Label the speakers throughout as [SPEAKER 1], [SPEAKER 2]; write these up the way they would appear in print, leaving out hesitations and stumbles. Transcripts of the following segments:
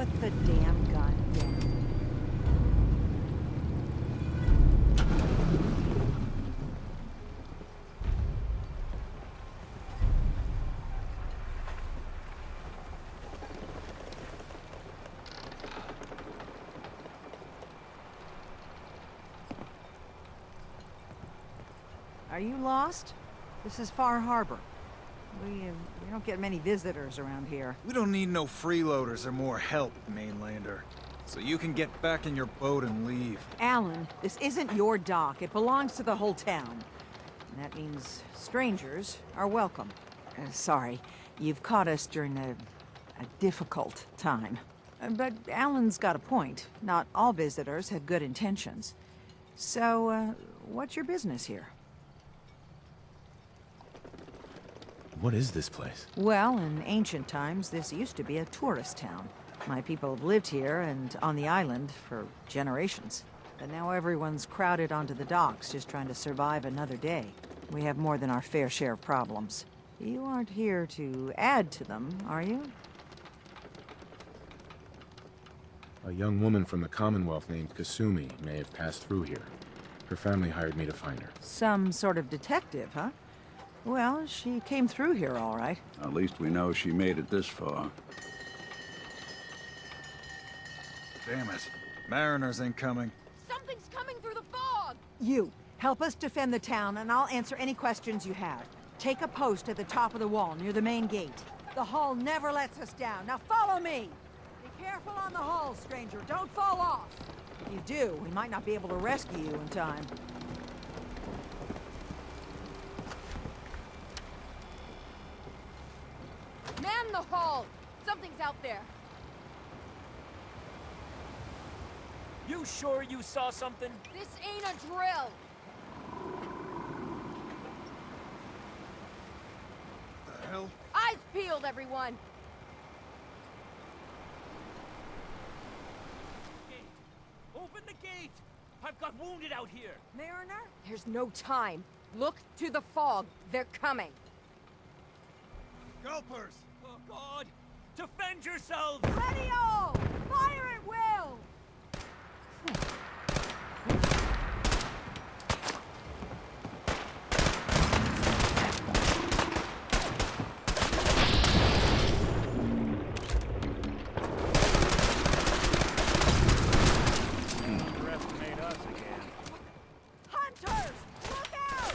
[SPEAKER 1] Put the damn gun down. Are you lost? This is Far Harbor. We don't get many visitors around here.
[SPEAKER 2] We don't need no freeloaders or more help, mainlander. So you can get back in your boat and leave.
[SPEAKER 1] Alan, this isn't your dock. It belongs to the whole town. And that means strangers are welcome. Sorry, you've caught us during a difficult time. But Alan's got a point. Not all visitors have good intentions. So, what's your business here?
[SPEAKER 3] What is this place?
[SPEAKER 1] Well, in ancient times, this used to be a tourist town. My people have lived here and on the island for generations. But now everyone's crowded onto the docks, just trying to survive another day. We have more than our fair share of problems. You aren't here to add to them, are you?
[SPEAKER 3] A young woman from the Commonwealth named Kasumi may have passed through here. Her family hired me to find her.
[SPEAKER 1] Some sort of detective, huh? Well, she came through here all right.
[SPEAKER 4] At least we know she made it this far.
[SPEAKER 2] Damn it. Mariners incoming.
[SPEAKER 5] Something's coming through the fog!
[SPEAKER 1] You, help us defend the town, and I'll answer any questions you have. Take a post at the top of the wall, near the main gate. The hull never lets us down. Now follow me! Be careful on the hull, stranger. Don't fall off! If you do, we might not be able to rescue you in time.
[SPEAKER 5] Man the hull! Something's out there.
[SPEAKER 6] You sure you saw something?
[SPEAKER 5] This ain't a drill!
[SPEAKER 2] The hell?
[SPEAKER 5] Eyes peeled, everyone!
[SPEAKER 6] Gate! Open the gate! I've got wounded out here!
[SPEAKER 5] Mariner? There's no time. Look to the fog. They're coming.
[SPEAKER 2] Gulpers!
[SPEAKER 6] Oh, God! Defend yourselves!
[SPEAKER 1] Ready all! Fire at will!
[SPEAKER 6] Underestimate us again.
[SPEAKER 1] Hunters! Look out!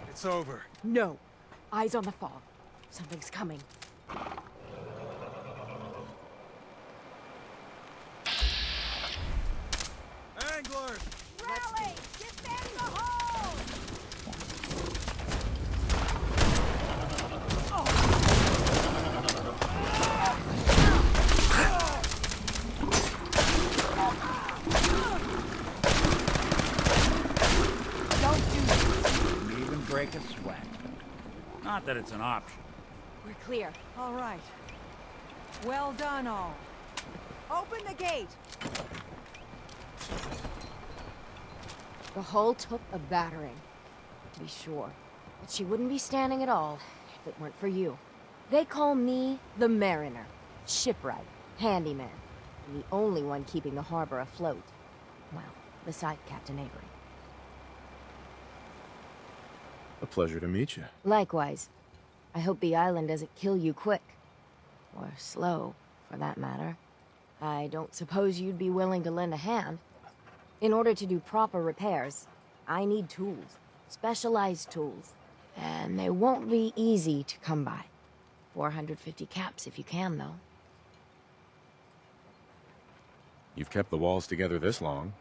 [SPEAKER 2] It's over.
[SPEAKER 5] No. Eyes on the fog. Something's coming.
[SPEAKER 2] Anglers!
[SPEAKER 1] Rally! Defend the hull! Don't do this.
[SPEAKER 6] Wouldn't even break a sweat. Not that it's an option.
[SPEAKER 5] We're clear.
[SPEAKER 1] All right. Well done, all. Open the gate.
[SPEAKER 5] The hull took a battering, to be sure. But she wouldn't be standing at all if it weren't for you. They call me the Mariner, shipwright, handyman, and the only one keeping the harbor afloat. Well, beside Captain Avery.
[SPEAKER 3] A pleasure to meet you.
[SPEAKER 5] Likewise. I hope the island doesn't kill you quick. Or slow, for that matter. I don't suppose you'd be willing to lend a hand. In order to do proper repairs, I need tools. Specialized tools. And they won't be easy to come by. 450 caps if you can, though.
[SPEAKER 3] You've kept the walls together this long.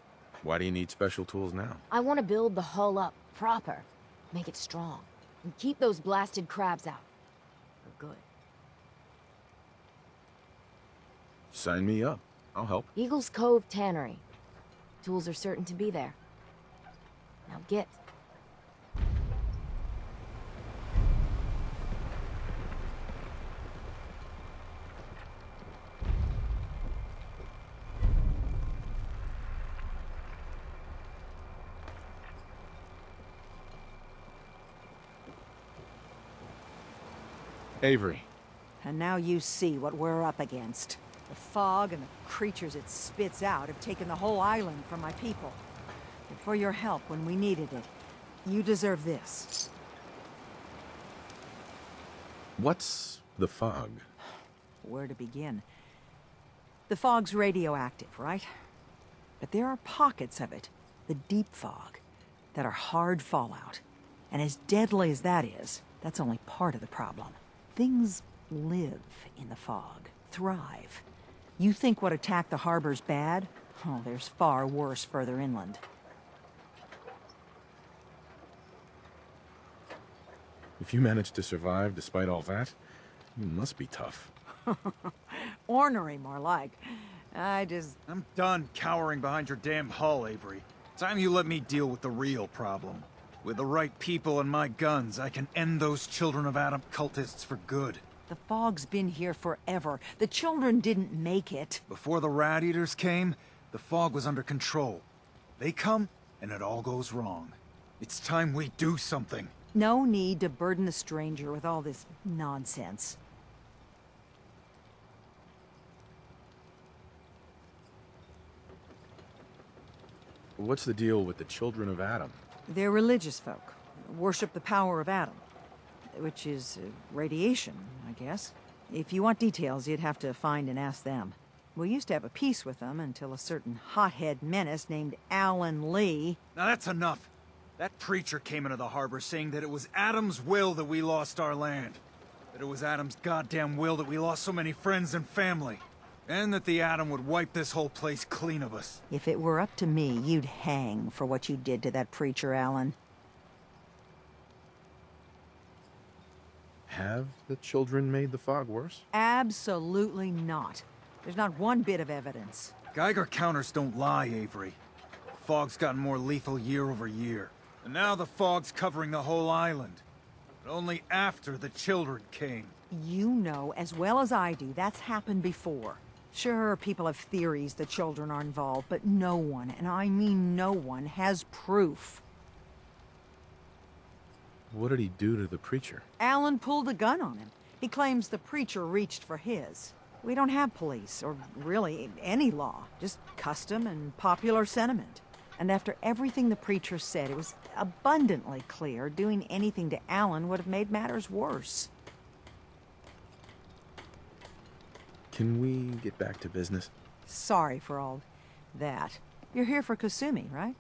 [SPEAKER 3] Why do you need special tools now?
[SPEAKER 5] I want to build the hull up proper. Make it strong. And keep those blasted crabs out. For good.
[SPEAKER 3] Sign me up. I'll help.
[SPEAKER 5] Eagle's Cove Tannery. Tools are certain to be there. Now get.
[SPEAKER 3] Avery.
[SPEAKER 1] And now you see what we're up against. The fog and the creatures it spits out have taken the whole island from my people. But for your help when we needed it, you deserve this.
[SPEAKER 3] What's the fog?
[SPEAKER 1] Where to begin? The fog's radioactive, right? But there are pockets of it, the deep fog, that are hard fallout. And as deadly as that is, that's only part of the problem. Things live in the fog, thrive. You think what attacked the harbor's bad? Oh, there's far worse further inland.
[SPEAKER 3] If you managed to survive despite all that, you must be tough.
[SPEAKER 1] Ornery, more like.
[SPEAKER 2] I'm done cowering behind your damn hull, Avery. Time you let me deal with the real problem. With the right people and my guns, I can end those Children of Adam cultists for good.
[SPEAKER 1] The fog's been here forever. The children didn't make it.
[SPEAKER 2] Before the Rat Eaters came, the fog was under control. They come, and it all goes wrong. It's time we do something.
[SPEAKER 1] No need to burden the stranger with all this nonsense.
[SPEAKER 3] What's the deal with the Children of Adam?
[SPEAKER 1] They're religious folk. Worship the power of Adam. Which is radiation, I guess. If you want details, you'd have to find and ask them. We used to have a peace with them until a certain hothead menace named Alan Lee...
[SPEAKER 2] Now that's enough. That preacher came into the harbor saying that it was Adam's will that we lost our land. That it was Adam's goddamn will that we lost so many friends and family. And that the Atom would wipe this whole place clean of us.
[SPEAKER 1] If it were up to me, you'd hang for what you did to that preacher, Alan.
[SPEAKER 3] Have the children made the fog worse?
[SPEAKER 1] Absolutely not. There's not one bit of evidence.
[SPEAKER 2] Geiger counters don't lie, Avery. The fog's gotten more lethal year over year. And now the fog's covering the whole island. But only after the children came.
[SPEAKER 1] You know as well as I do that's happened before. Sure, people have theories the children are involved, but no one, and I mean no one, has proof.
[SPEAKER 3] What did he do to the preacher?
[SPEAKER 1] Alan pulled a gun on him. He claims the preacher reached for his. We don't have police, or really any law, just custom and popular sentiment. And after everything the preacher said, it was abundantly clear doing anything to Alan would have made matters worse.
[SPEAKER 3] Can we get back to business?
[SPEAKER 1] Sorry for all that. You're here for Kasumi, right?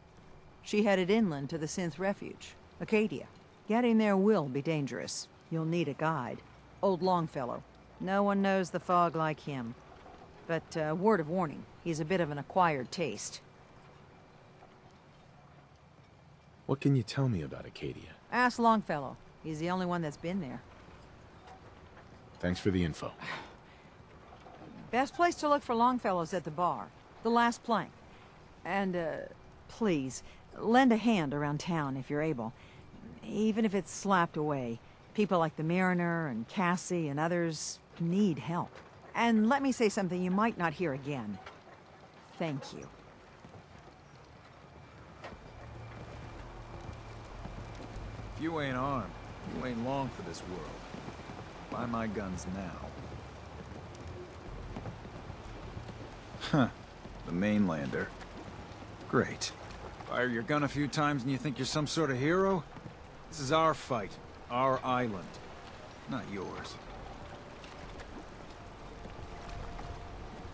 [SPEAKER 1] She headed inland to the Synth Refuge, Acadia. Getting there will be dangerous. You'll need a guide. Old Longfellow. No one knows the fog like him. But, word of warning, he's a bit of an acquired taste.
[SPEAKER 3] What can you tell me about Acadia?
[SPEAKER 1] Ask Longfellow. He's the only one that's been there.
[SPEAKER 3] Thanks for the info.
[SPEAKER 1] Best place to look for Longfellow's at the bar. The last plank. And, please, lend a hand around town if you're able. Even if it's slapped away. People like the Mariner and Cassie and others need help. And let me say something you might not hear again. Thank you.
[SPEAKER 2] If you ain't armed, you ain't long for this world. Buy my guns now. Huh. The mainlander. Great. Fire your gun a few times and you think you're some sort of hero? This is our fight. Our island. Not yours.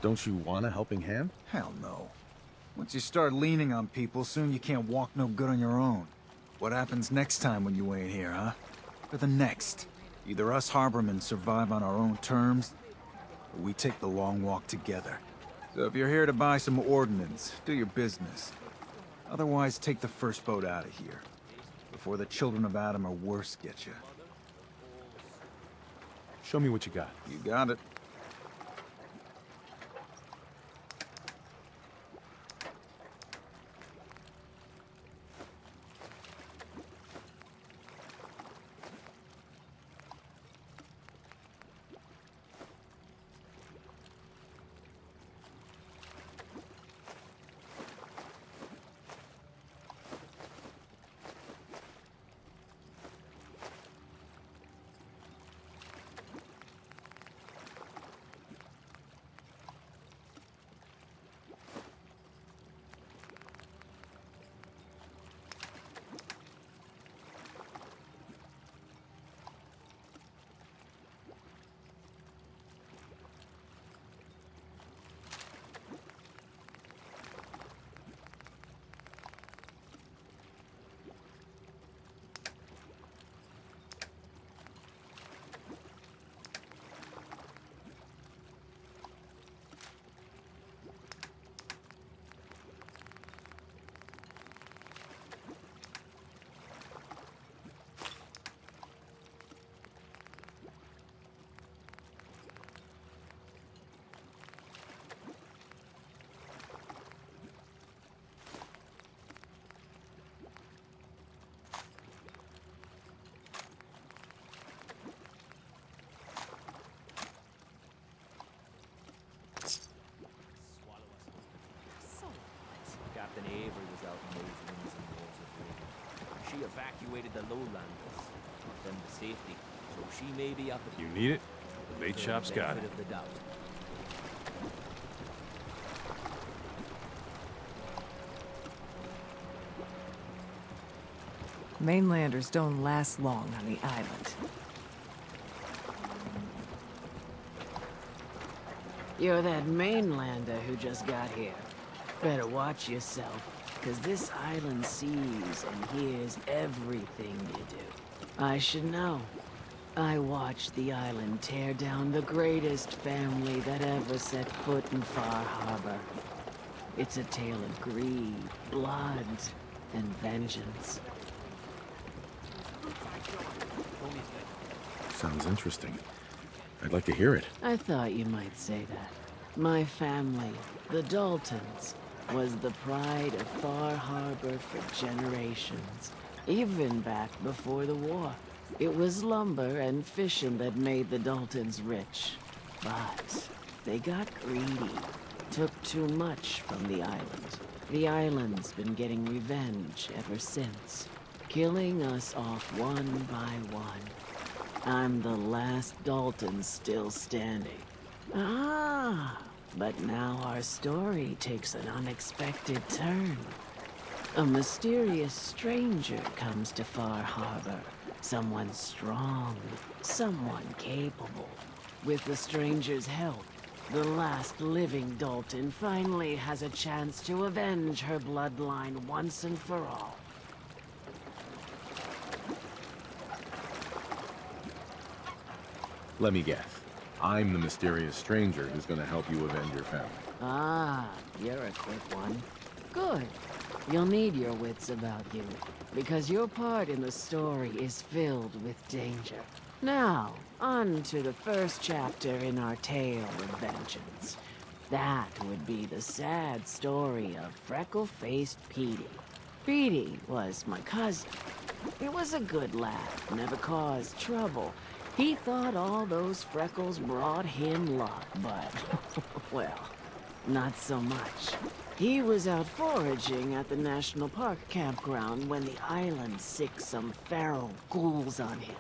[SPEAKER 3] Don't you want a helping hand?
[SPEAKER 2] Hell no. Once you start leaning on people, soon you can't walk no good on your own. What happens next time when you ain't here, huh? Or the next? Either us harbormen survive on our own terms, or we take the long walk together. So if you're here to buy some ordnance, do your business. Otherwise, take the first boat out of here. Before the Children of Adam or worse get you.
[SPEAKER 3] Show me what you got.
[SPEAKER 2] You got it.
[SPEAKER 6] from those winds and walls of rain. She evacuated the lowlanders, brought them to safety, so she may be up at
[SPEAKER 7] You need it? The bait shop's got it.
[SPEAKER 6] benefit of the doubt.
[SPEAKER 1] Mainlanders don't last long on the island.
[SPEAKER 8] You're that mainlander who just got here. Better watch yourself, 'cause this island sees and hears everything you do. I should know. I watched the island tear down the greatest family that ever set foot in Far Harbor. It's a tale of greed, blood, and vengeance.
[SPEAKER 3] Sounds interesting. I'd like to hear it.
[SPEAKER 8] I thought you might say that. My family, the Daltons, was the pride of Far Harbor for generations, even back before the war. It was lumber and fishing that made the Daltons rich. But they got greedy, took too much from the island. The island's been getting revenge ever since, killing us off one by one. I'm the last Dalton still standing. Ah, but now our story takes an unexpected turn. A mysterious stranger comes to Far Harbor. Someone strong, someone capable. With the stranger's help, the last living Dalton finally has a chance to avenge her bloodline once and for all.
[SPEAKER 3] Let me guess. I'm the mysterious stranger who's gonna help you avenge your family.
[SPEAKER 8] Ah, you're a quick one. Good. You'll need your wits about you, because your part in the story is filled with danger. Now, on to the first chapter in our tale of vengeance. That would be the sad story of freckle-faced Petey. Petey was my cousin. He was a good lad, never caused trouble. He thought all those freckles brought him luck, but, well, not so much. He was out foraging at the National Park campground when the island sicked some feral ghouls on him.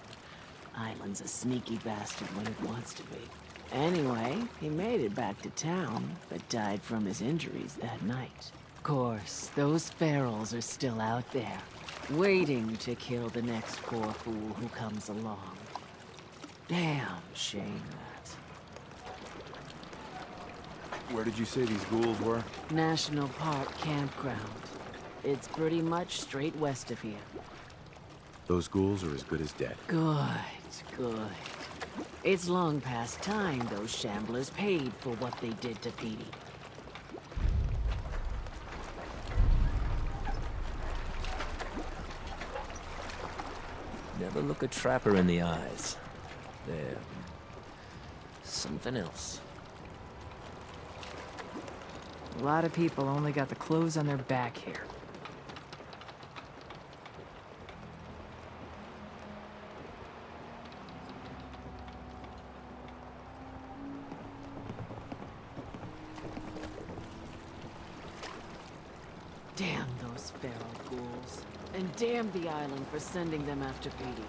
[SPEAKER 8] Island's a sneaky bastard when it wants to be. Anyway, he made it back to town, but died from his injuries that night. Of course, those ferals are still out there, waiting to kill the next poor fool who comes along. Damn shame that.
[SPEAKER 7] Where did you say these ghouls were?
[SPEAKER 8] National Park campground. It's pretty much straight west of here.
[SPEAKER 3] Those ghouls are as good as dead.
[SPEAKER 8] Good, good. It's long past time those shamblers paid for what they did to Petey.
[SPEAKER 6] Never look a trapper in the eyes. They're something else.
[SPEAKER 1] A lot of people only got the clothes on their back here.
[SPEAKER 8] Damn those feral ghouls. And damn the island for sending them after Petey.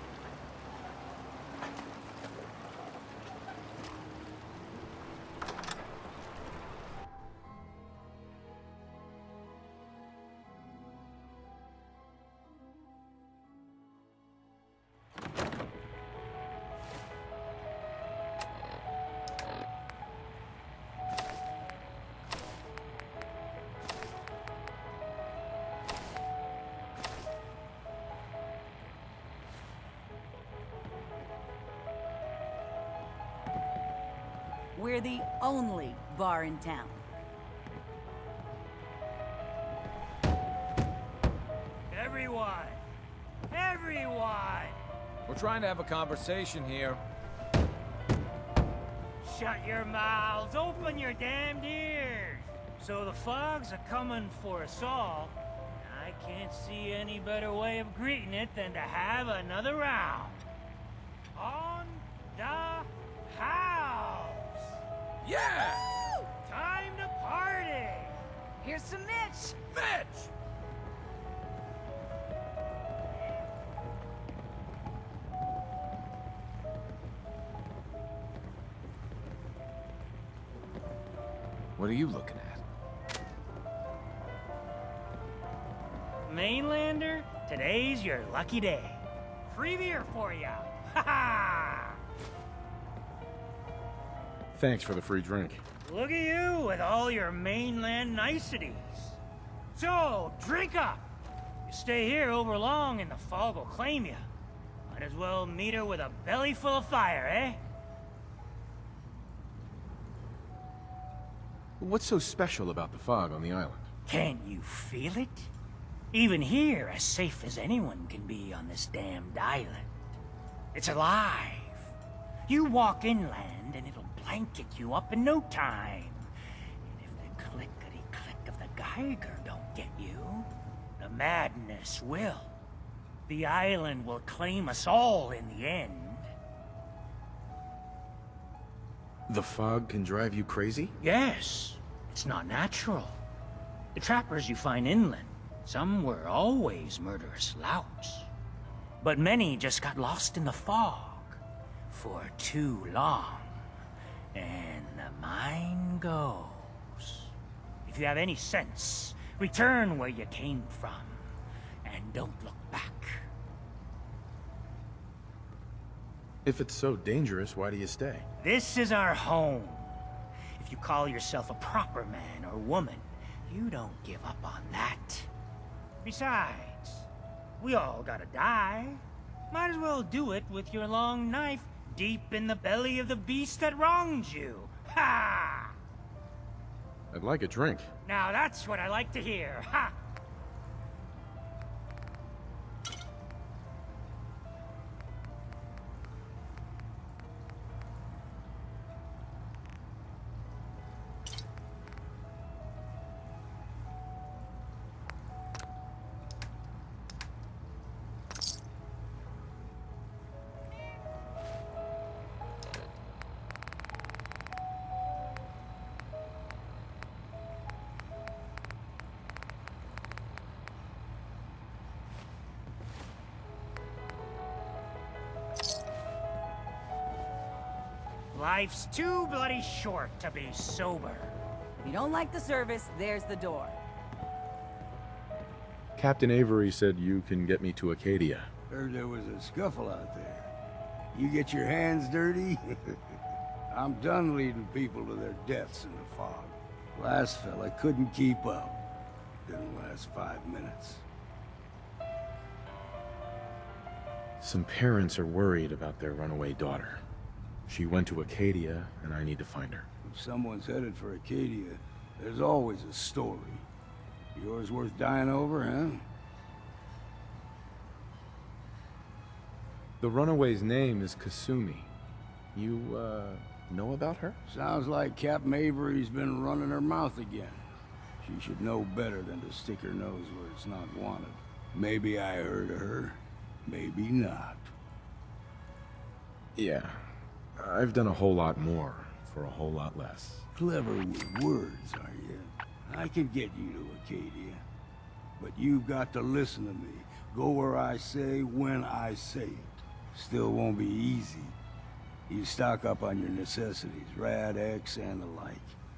[SPEAKER 9] We're the only bar in town.
[SPEAKER 6] Everyone! Everyone!
[SPEAKER 10] We're trying to have a conversation here.
[SPEAKER 6] Shut your mouths! Open your damned ears! So the fogs are coming for us all. I can't see any better way of greeting it than to have another round. On the house!
[SPEAKER 10] Yeah!
[SPEAKER 6] Time to party!
[SPEAKER 9] Here's some Mitch!
[SPEAKER 10] Mitch!
[SPEAKER 3] What are you looking at?
[SPEAKER 6] Mainlander, today's your lucky day. Free beer for ya. Ha ha!
[SPEAKER 3] Thanks for the free drink.
[SPEAKER 6] Look at you with all your mainland niceties. So, drink up. You stay here over long and the fog will claim you. Might as well meet her with a belly full of fire, eh?
[SPEAKER 3] What's so special about the fog on the island?
[SPEAKER 6] Can't you feel it? Even here, as safe as anyone can be on this damned island. It's alive. You walk inland and it'll blanket you up in no time. And if the clickety-click of the Geiger don't get you, the madness will. The island will claim us all in the end.
[SPEAKER 3] The fog can drive you crazy?
[SPEAKER 6] Yes, it's not natural. The trappers you find inland, some were always murderous louts. But many just got lost in the fog for too long. And the mind goes. If you have any sense, return where you came from. And don't look back.
[SPEAKER 3] If it's so dangerous, why do you stay?
[SPEAKER 6] This is our home. If you call yourself a proper man or woman, you don't give up on that. Besides, we all gotta die. Might as well do it with your long knife deep in the belly of the beast that wronged you. Ha!
[SPEAKER 3] I'd like a drink.
[SPEAKER 6] Now that's what I like to hear. Ha! Life's too bloody short to be sober.
[SPEAKER 9] If you don't like the service, there's the door.
[SPEAKER 3] Captain Avery said you can get me to Acadia.
[SPEAKER 11] Heard there was a scuffle out there. You get your hands dirty? I'm done leading people to their deaths in the fog. Last fella couldn't keep up. Didn't last 5 minutes.
[SPEAKER 3] Some parents are worried about their runaway daughter. She went to Acadia, and I need to find her.
[SPEAKER 11] If someone's headed for Acadia, there's always a story. Yours worth dying over, huh?
[SPEAKER 3] The runaway's name is Kasumi. You, know about her?
[SPEAKER 11] Sounds like Captain Avery's been running her mouth again. She should know better than to stick her nose where it's not wanted. Maybe I heard of her, maybe not.
[SPEAKER 3] Yeah. I've done a whole lot more for a whole lot less.
[SPEAKER 11] Clever with words, are you? I can get you to Acadia. But you've got to listen to me. Go where I say, when I say it. Still won't be easy. You stock up on your necessities, Rad X and the like.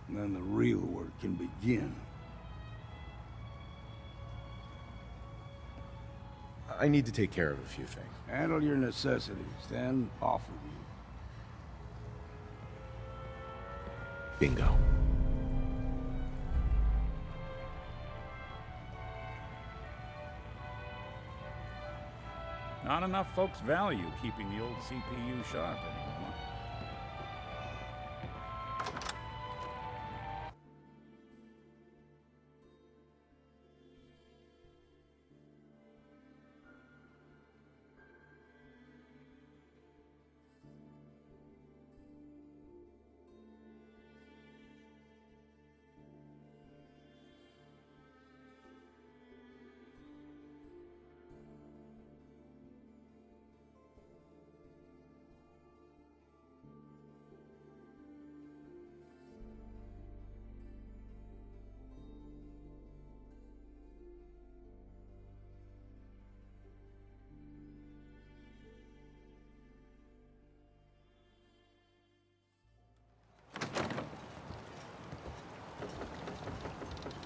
[SPEAKER 11] And then the real work can begin.
[SPEAKER 3] I need to take care of a few things.
[SPEAKER 11] Handle your necessities, then off with you.
[SPEAKER 3] Bingo.
[SPEAKER 4] Not enough folks value keeping the old CPU sharp anymore.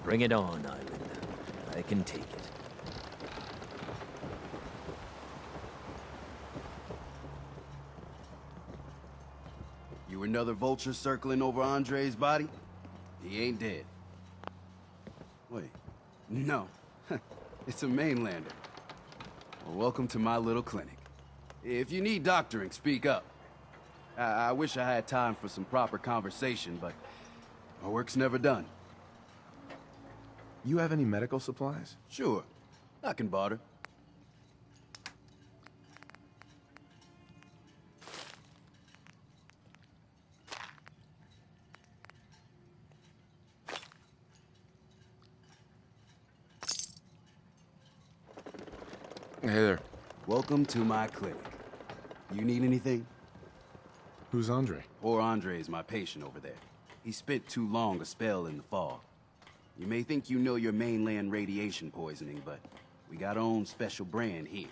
[SPEAKER 12] Bring it on, Island. I can take it.
[SPEAKER 13] You another vulture circling over Andre's body? He ain't dead. Wait, no. It's a mainlander. Well, welcome to my little clinic. If you need doctoring, speak up. I wish I had time for some proper conversation, but my work's never done.
[SPEAKER 3] You have any medical supplies?
[SPEAKER 13] Sure, I can barter.
[SPEAKER 3] Hey there.
[SPEAKER 13] Welcome to my clinic. You need anything?
[SPEAKER 3] Who's Andre?
[SPEAKER 13] Poor Andre is my patient over there. He spent too long a spell in the fog. You may think you know your mainland radiation poisoning, but we got our own special brand here.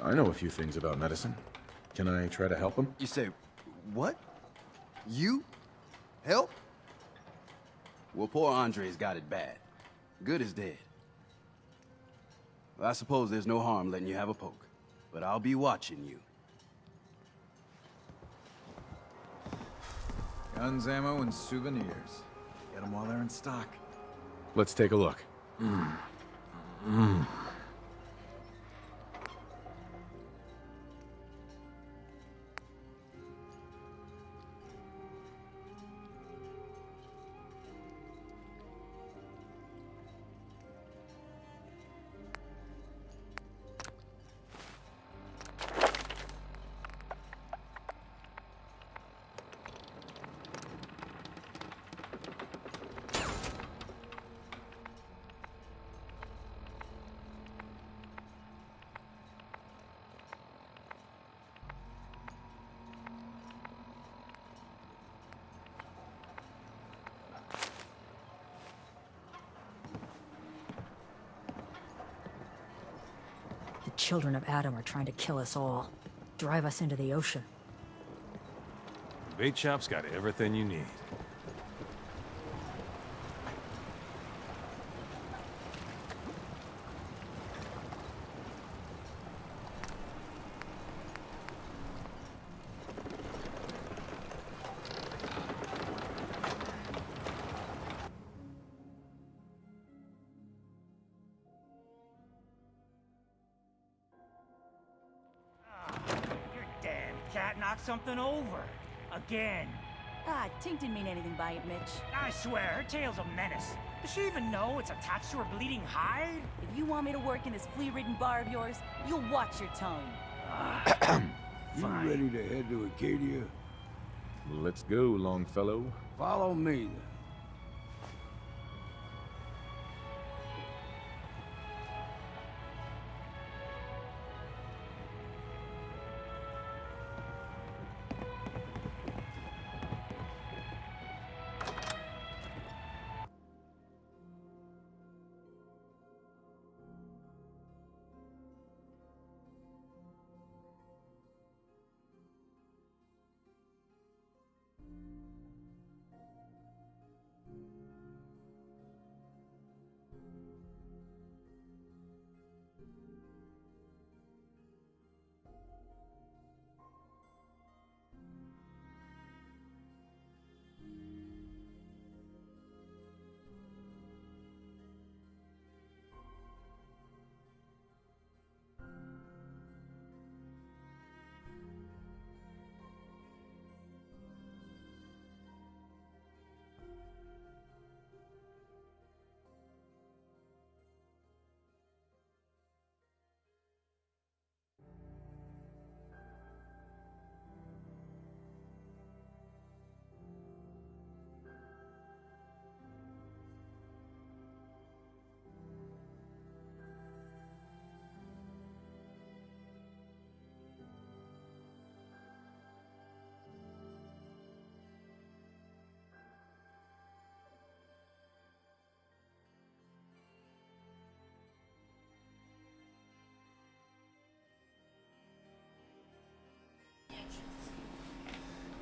[SPEAKER 3] I know a few things about medicine. Can I try to help him?
[SPEAKER 13] You say, what? You? Help? Well, poor Andre's got it bad. Good is dead. Well, I suppose there's no harm letting you have a poke, but I'll be watching you.
[SPEAKER 2] Guns, ammo, and souvenirs. Get them while they're in stock.
[SPEAKER 3] Let's take a look.
[SPEAKER 14] The children of Adam are trying to kill us all. Drive us into the ocean.
[SPEAKER 4] The bait shop's got everything you need.
[SPEAKER 6] Your damn cat knocked something over. Again.
[SPEAKER 9] Ah, Tink didn't mean anything by it, Mitch.
[SPEAKER 6] I swear, her tail's a menace. Does she even know it's attached to her bleeding hide?
[SPEAKER 9] If you want me to work in this flea-ridden bar of yours, you'll watch your tone.
[SPEAKER 11] You
[SPEAKER 6] Fine.
[SPEAKER 11] ready to head to Acadia?
[SPEAKER 3] Let's go, Longfellow.
[SPEAKER 11] Follow me, then.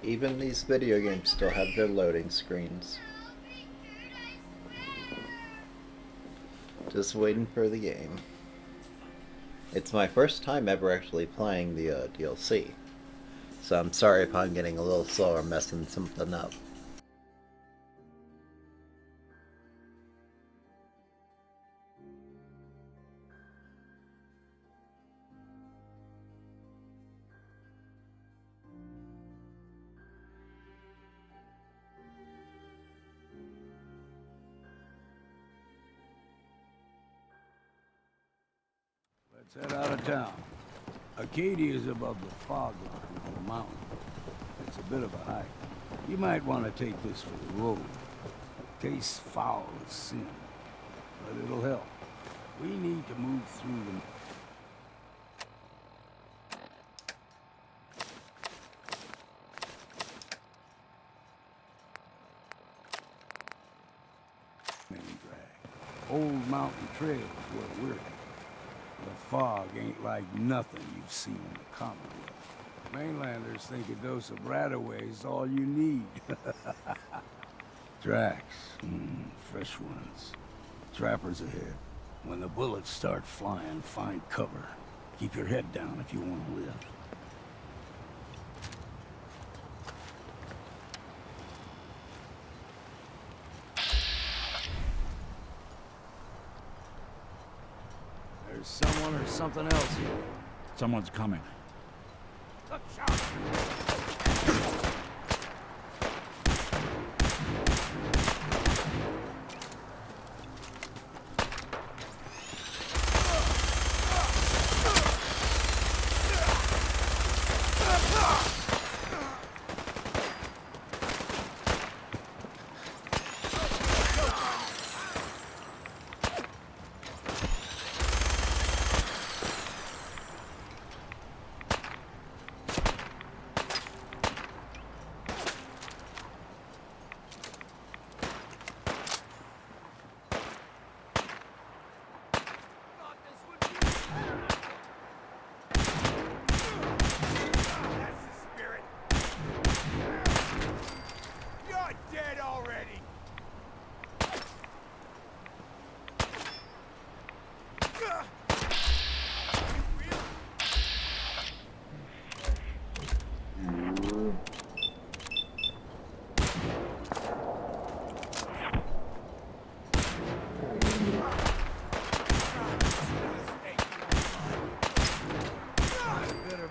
[SPEAKER 15] Even these video games still have their loading screens. Just waiting for the game. It's my first time ever actually playing the DLC, so I'm sorry if I'm getting a little slow or messing something up.
[SPEAKER 11] Let's head out of town. Acadia is above the fog line of the mountain. It's a bit of a hike. You might want to take this for the road. Tastes foul as sin, but it'll help. We need to move through the... Old mountain trails where we're at. The fog ain't like nothing you've seen in the Commonwealth. Mainlanders think a dose of Radaway is all you need. Tracks, fresh ones. Trappers ahead. When the bullets start flying, find cover. Keep your head down if you want to live. There's someone or something else here.
[SPEAKER 4] Someone's coming.
[SPEAKER 11] Look sharp!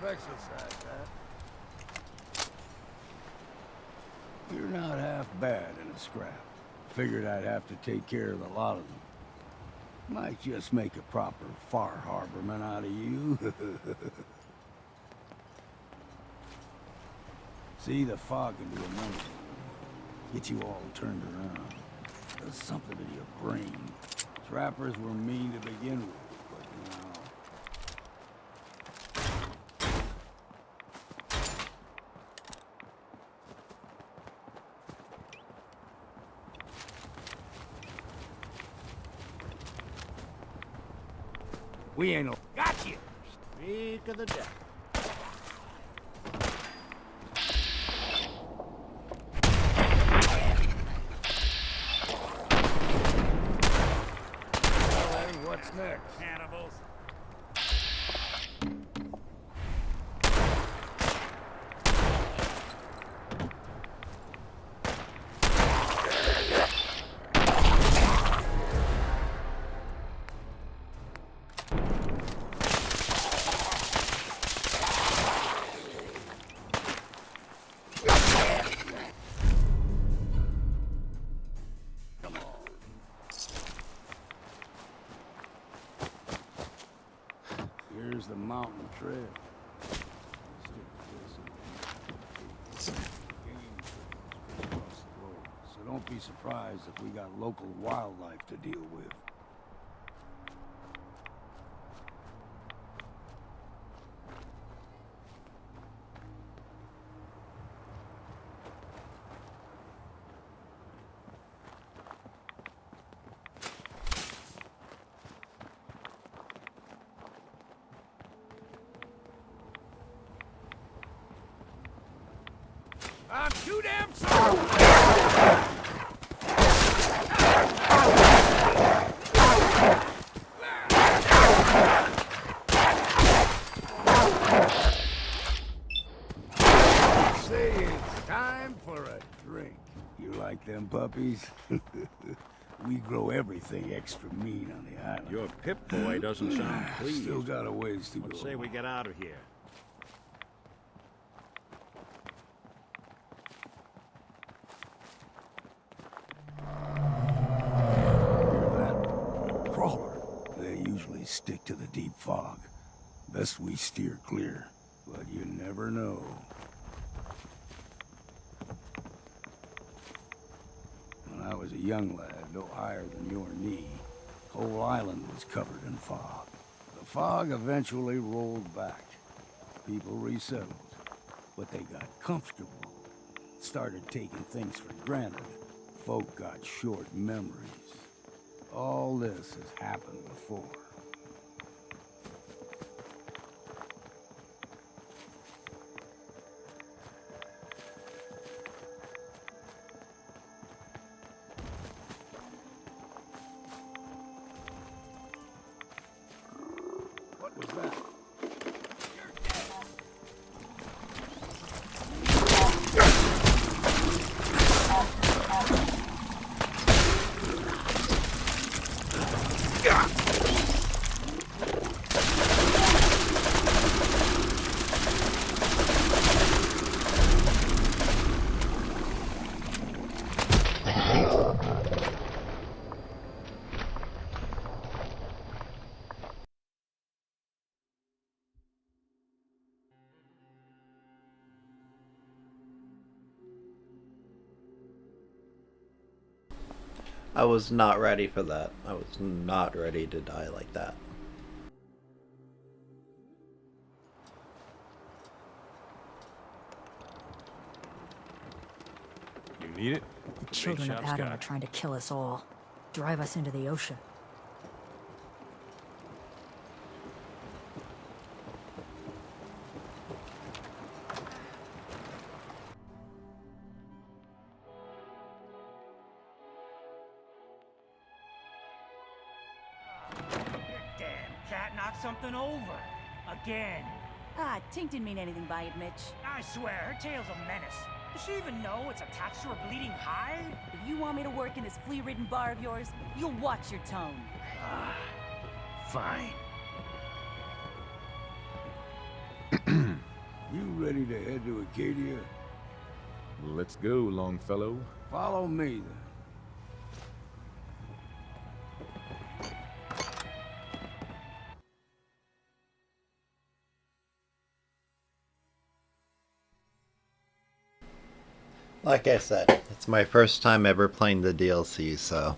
[SPEAKER 11] Exercise, that. You're not half bad in a scrap. Figured I'd have to take care of the lot of them. Might just make a proper Far Harborman out of you. See, the fog can do a number. Get you all turned around. Does something to your brain. Trappers were mean to begin with, but now... We ain't no... Got you! Speak of the devil. Well, then, what's next?
[SPEAKER 4] Cannibals.
[SPEAKER 11] Here's the mountain trail. So don't be surprised if we got local wildlife to deal with. like them puppies? We grow everything extra mean on the island.
[SPEAKER 4] Your Pip-Boy doesn't sound pleased.
[SPEAKER 11] Still got a ways to
[SPEAKER 4] Let's
[SPEAKER 11] go.
[SPEAKER 4] say we get out of here.
[SPEAKER 11] Hear that? Crawler. They usually stick to the deep fog. Best we steer clear, but you never know. When I was a young lad, no higher than your knee, whole island was covered in fog. The fog eventually rolled back. People resettled, but they got comfortable. Started taking things for granted. Folk got short memories. All this has happened before. What was that?
[SPEAKER 15] I was not ready for that. I was not ready to die like that.
[SPEAKER 7] You need it?
[SPEAKER 14] The children of
[SPEAKER 7] shop's
[SPEAKER 14] Adam
[SPEAKER 7] got
[SPEAKER 14] are
[SPEAKER 7] it.
[SPEAKER 14] trying to kill us all. Drive us into the ocean.
[SPEAKER 6] Damn cat knocked something over. Again.
[SPEAKER 9] Ah, Tink didn't mean anything by it, Mitch.
[SPEAKER 6] I swear, her tail's a menace. Does she even know it's attached to her bleeding hide?
[SPEAKER 9] If you want me to work in this flea-ridden bar of yours, you'll watch your tone.
[SPEAKER 6] Fine.
[SPEAKER 11] You ready to head to Acadia?
[SPEAKER 3] Let's go, Longfellow.
[SPEAKER 11] Follow me, then.
[SPEAKER 15] Like I said, it's my first time ever playing the DLC, so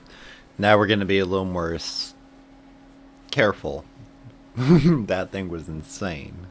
[SPEAKER 15] now we're going to be a little more careful. That thing was insane.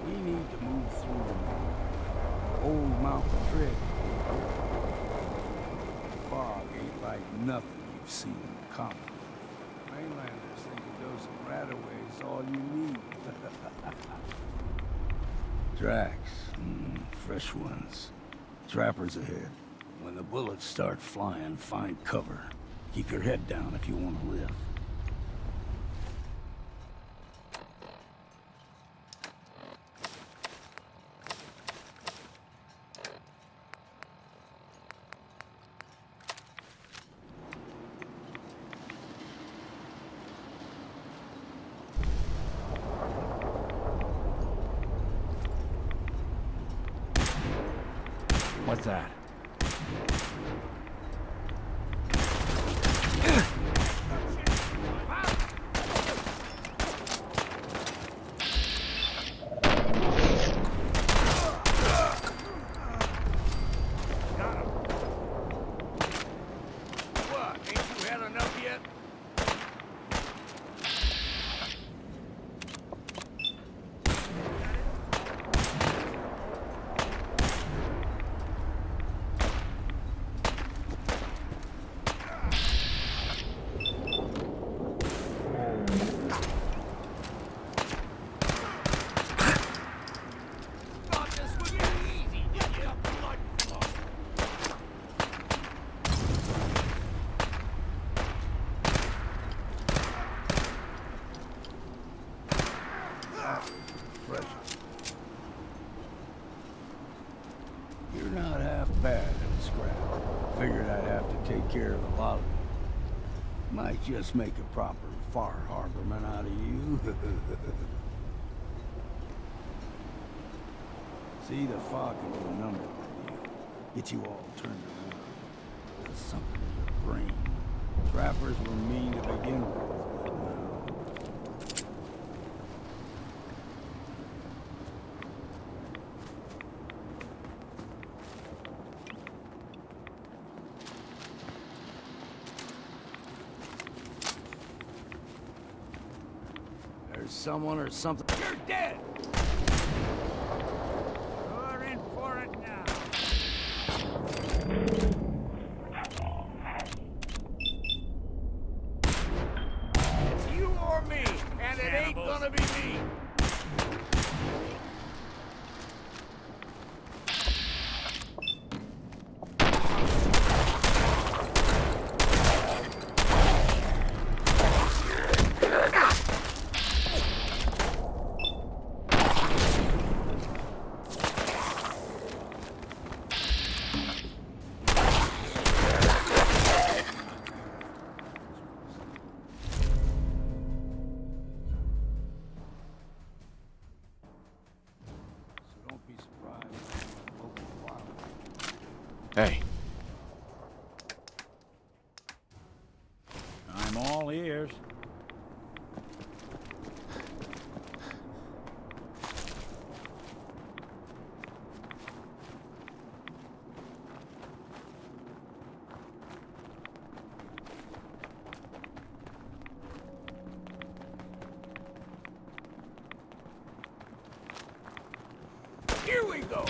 [SPEAKER 11] We need to move through the old mountain trail. The fog ain't like nothing you've seen in the common. Mainlanders think a dozen rataways all you need. Tracks, fresh ones. Trappers ahead. When the bullets start flying, find cover. Keep your head down if you want to live.
[SPEAKER 7] What's that?
[SPEAKER 11] You're not half bad at a scrap. Figured I'd have to take care of a lot of it. Might just make a proper Far Harborman out of you. See, the fog can do a number on you. Get you all turned around. Does something in your brain. Trappers were mean to begin with, but now... There's someone or something. You're dead!
[SPEAKER 6] You're in for it now.
[SPEAKER 11] It's you or me, and it ain't gonna be me.
[SPEAKER 3] Hey.
[SPEAKER 4] I'm all ears.
[SPEAKER 11] Here we go!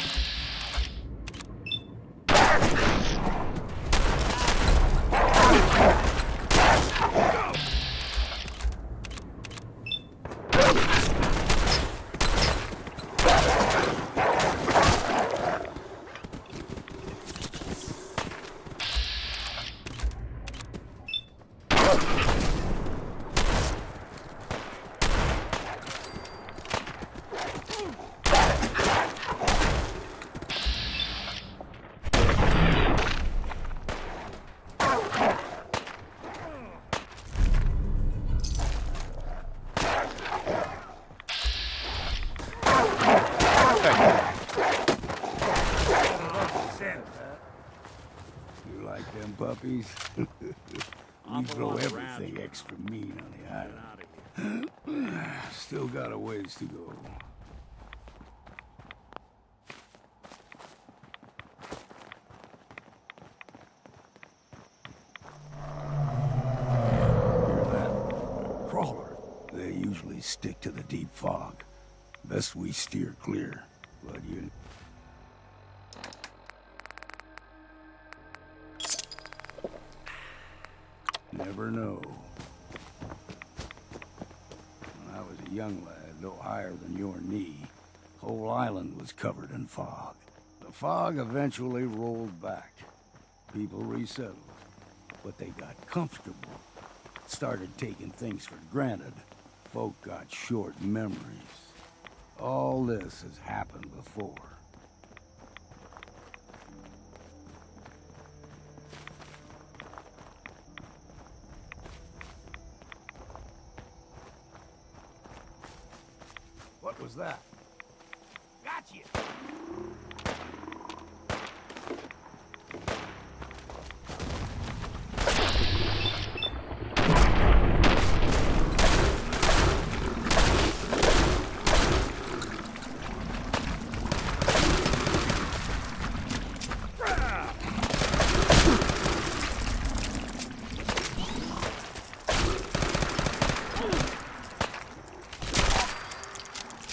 [SPEAKER 11] You like them puppies? We throw everything extra mean on the island. Still got a ways to go. Hear that? Crawler. They usually stick to the deep fog. Best we steer clear. But you... never know. When I was a young lad, no higher than your knee, whole island was covered in fog. The fog eventually rolled back. People resettled, but they got comfortable. Started taking things for granted. Folk got short memories. All this has happened before. What was that? Gotcha!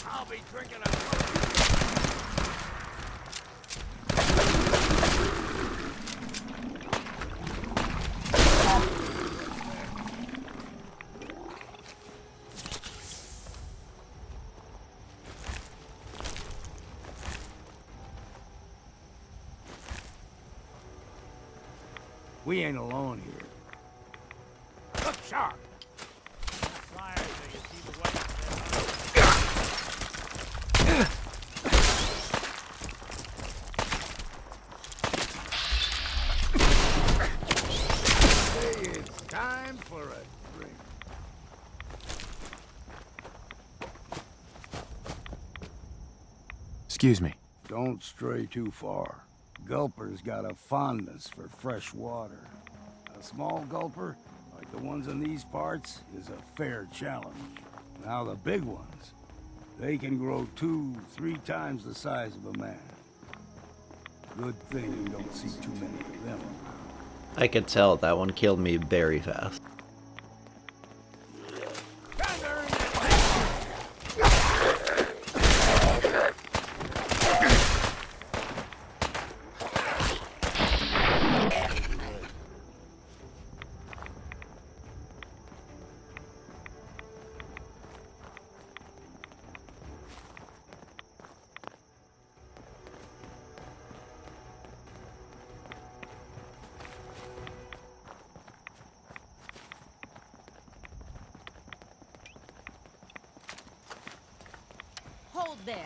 [SPEAKER 11] I'll be drinking a... We ain't alone here. Look sharp!
[SPEAKER 6] Flyers so you see the white.
[SPEAKER 11] time for a drink.
[SPEAKER 3] Excuse me.
[SPEAKER 11] Don't stray too far. Gulper's got a fondness for fresh water. A small gulper, like the ones in these parts, is a fair challenge. Now the big ones, they can grow 2-3 times the size of a man. Good thing you don't see too many of them.
[SPEAKER 15] I could tell that one killed me very fast.
[SPEAKER 5] Hold there.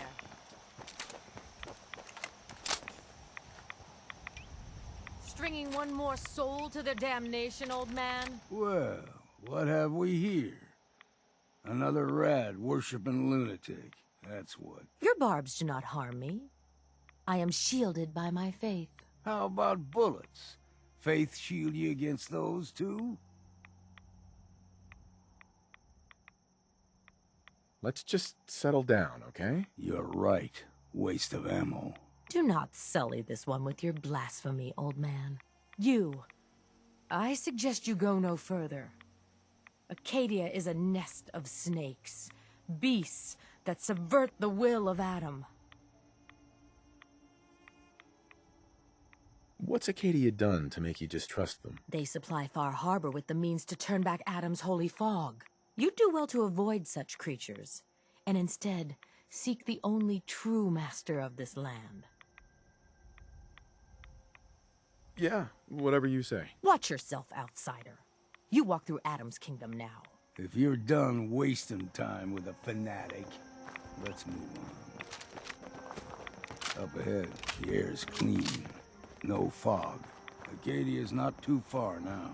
[SPEAKER 5] Stringing one more soul to their damnation, old man?
[SPEAKER 11] Well, what have we here? Another rad worshipping lunatic. That's what.
[SPEAKER 5] Your barbs do not harm me. I am shielded by my faith.
[SPEAKER 11] How about bullets? Faith shield you against those too?
[SPEAKER 3] Let's just settle down, okay?
[SPEAKER 11] You're right. Waste of ammo.
[SPEAKER 5] Do not sully this one with your blasphemy, old man. You. I suggest you go no further. Acadia is a nest of snakes. Beasts that subvert the will of Adam.
[SPEAKER 3] What's Acadia done to make you distrust them?
[SPEAKER 5] They supply Far Harbor with the means to turn back Adam's holy fog. You do well to avoid such creatures, and instead seek the only true master of this land.
[SPEAKER 3] Yeah, whatever you say.
[SPEAKER 5] Watch yourself, outsider. You walk through Adam's kingdom now.
[SPEAKER 11] If you're done wasting time with a fanatic, let's move on. Up ahead, the air's clean. No fog. Acadia's not too far now.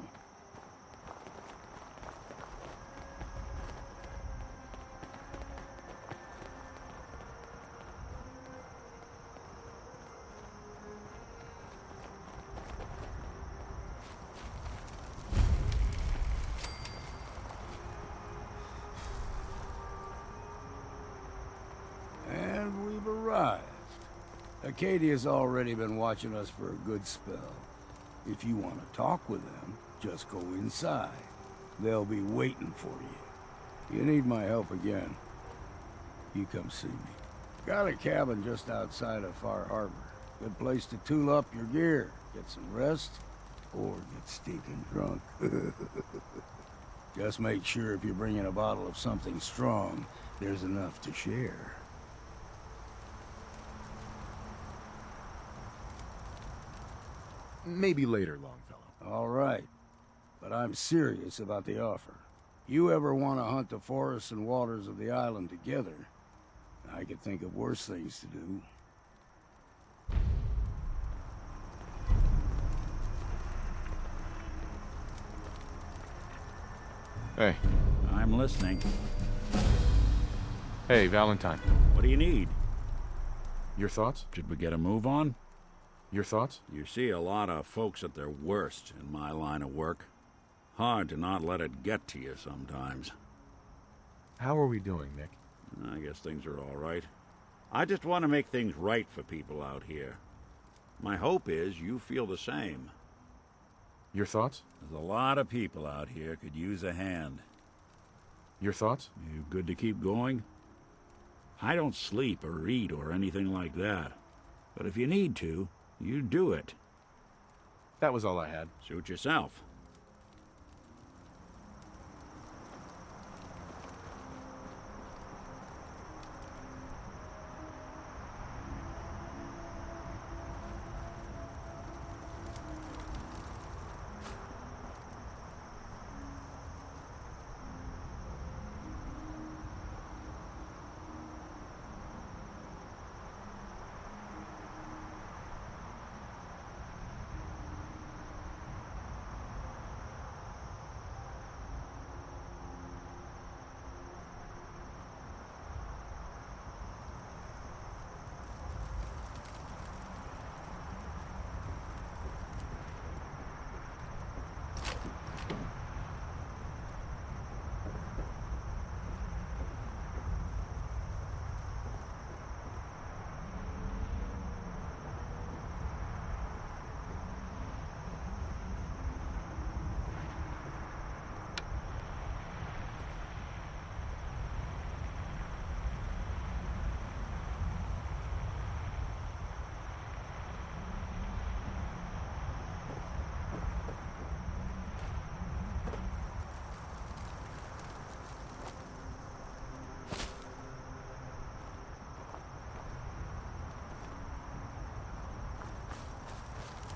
[SPEAKER 11] And we've arrived. Acadia's already been watching us for a good spell. If you want to talk with them, just go inside. They'll be waiting for you. You need my help again, you come see me. Got a cabin just outside of Far Harbor. Good place to tool up your gear, get some rest, or get stinking drunk. Just make sure if you're bringing a bottle of something strong, there's enough to share.
[SPEAKER 3] Maybe later, Longfellow.
[SPEAKER 11] All right, but I'm serious about the offer. You ever want to hunt the forests and waters of the island together, I could think of worse things to do.
[SPEAKER 3] Hey.
[SPEAKER 4] I'm listening.
[SPEAKER 3] Hey, Valentine.
[SPEAKER 4] What do you need?
[SPEAKER 3] Your thoughts?
[SPEAKER 4] Should we get a move on?
[SPEAKER 3] Your thoughts?
[SPEAKER 4] You see a lot of folks at their worst in my line of work. Hard to not let it get to you sometimes.
[SPEAKER 3] How are we doing, Nick?
[SPEAKER 4] I guess things are all right. I just want to make things right for people out here. My hope is you feel the same.
[SPEAKER 3] Your thoughts?
[SPEAKER 4] There's a lot of people out here could use a hand.
[SPEAKER 3] Your thoughts?
[SPEAKER 4] You good to keep going? I don't sleep or eat or anything like that. But if you need to, you do it.
[SPEAKER 3] That was all I had.
[SPEAKER 4] Suit yourself.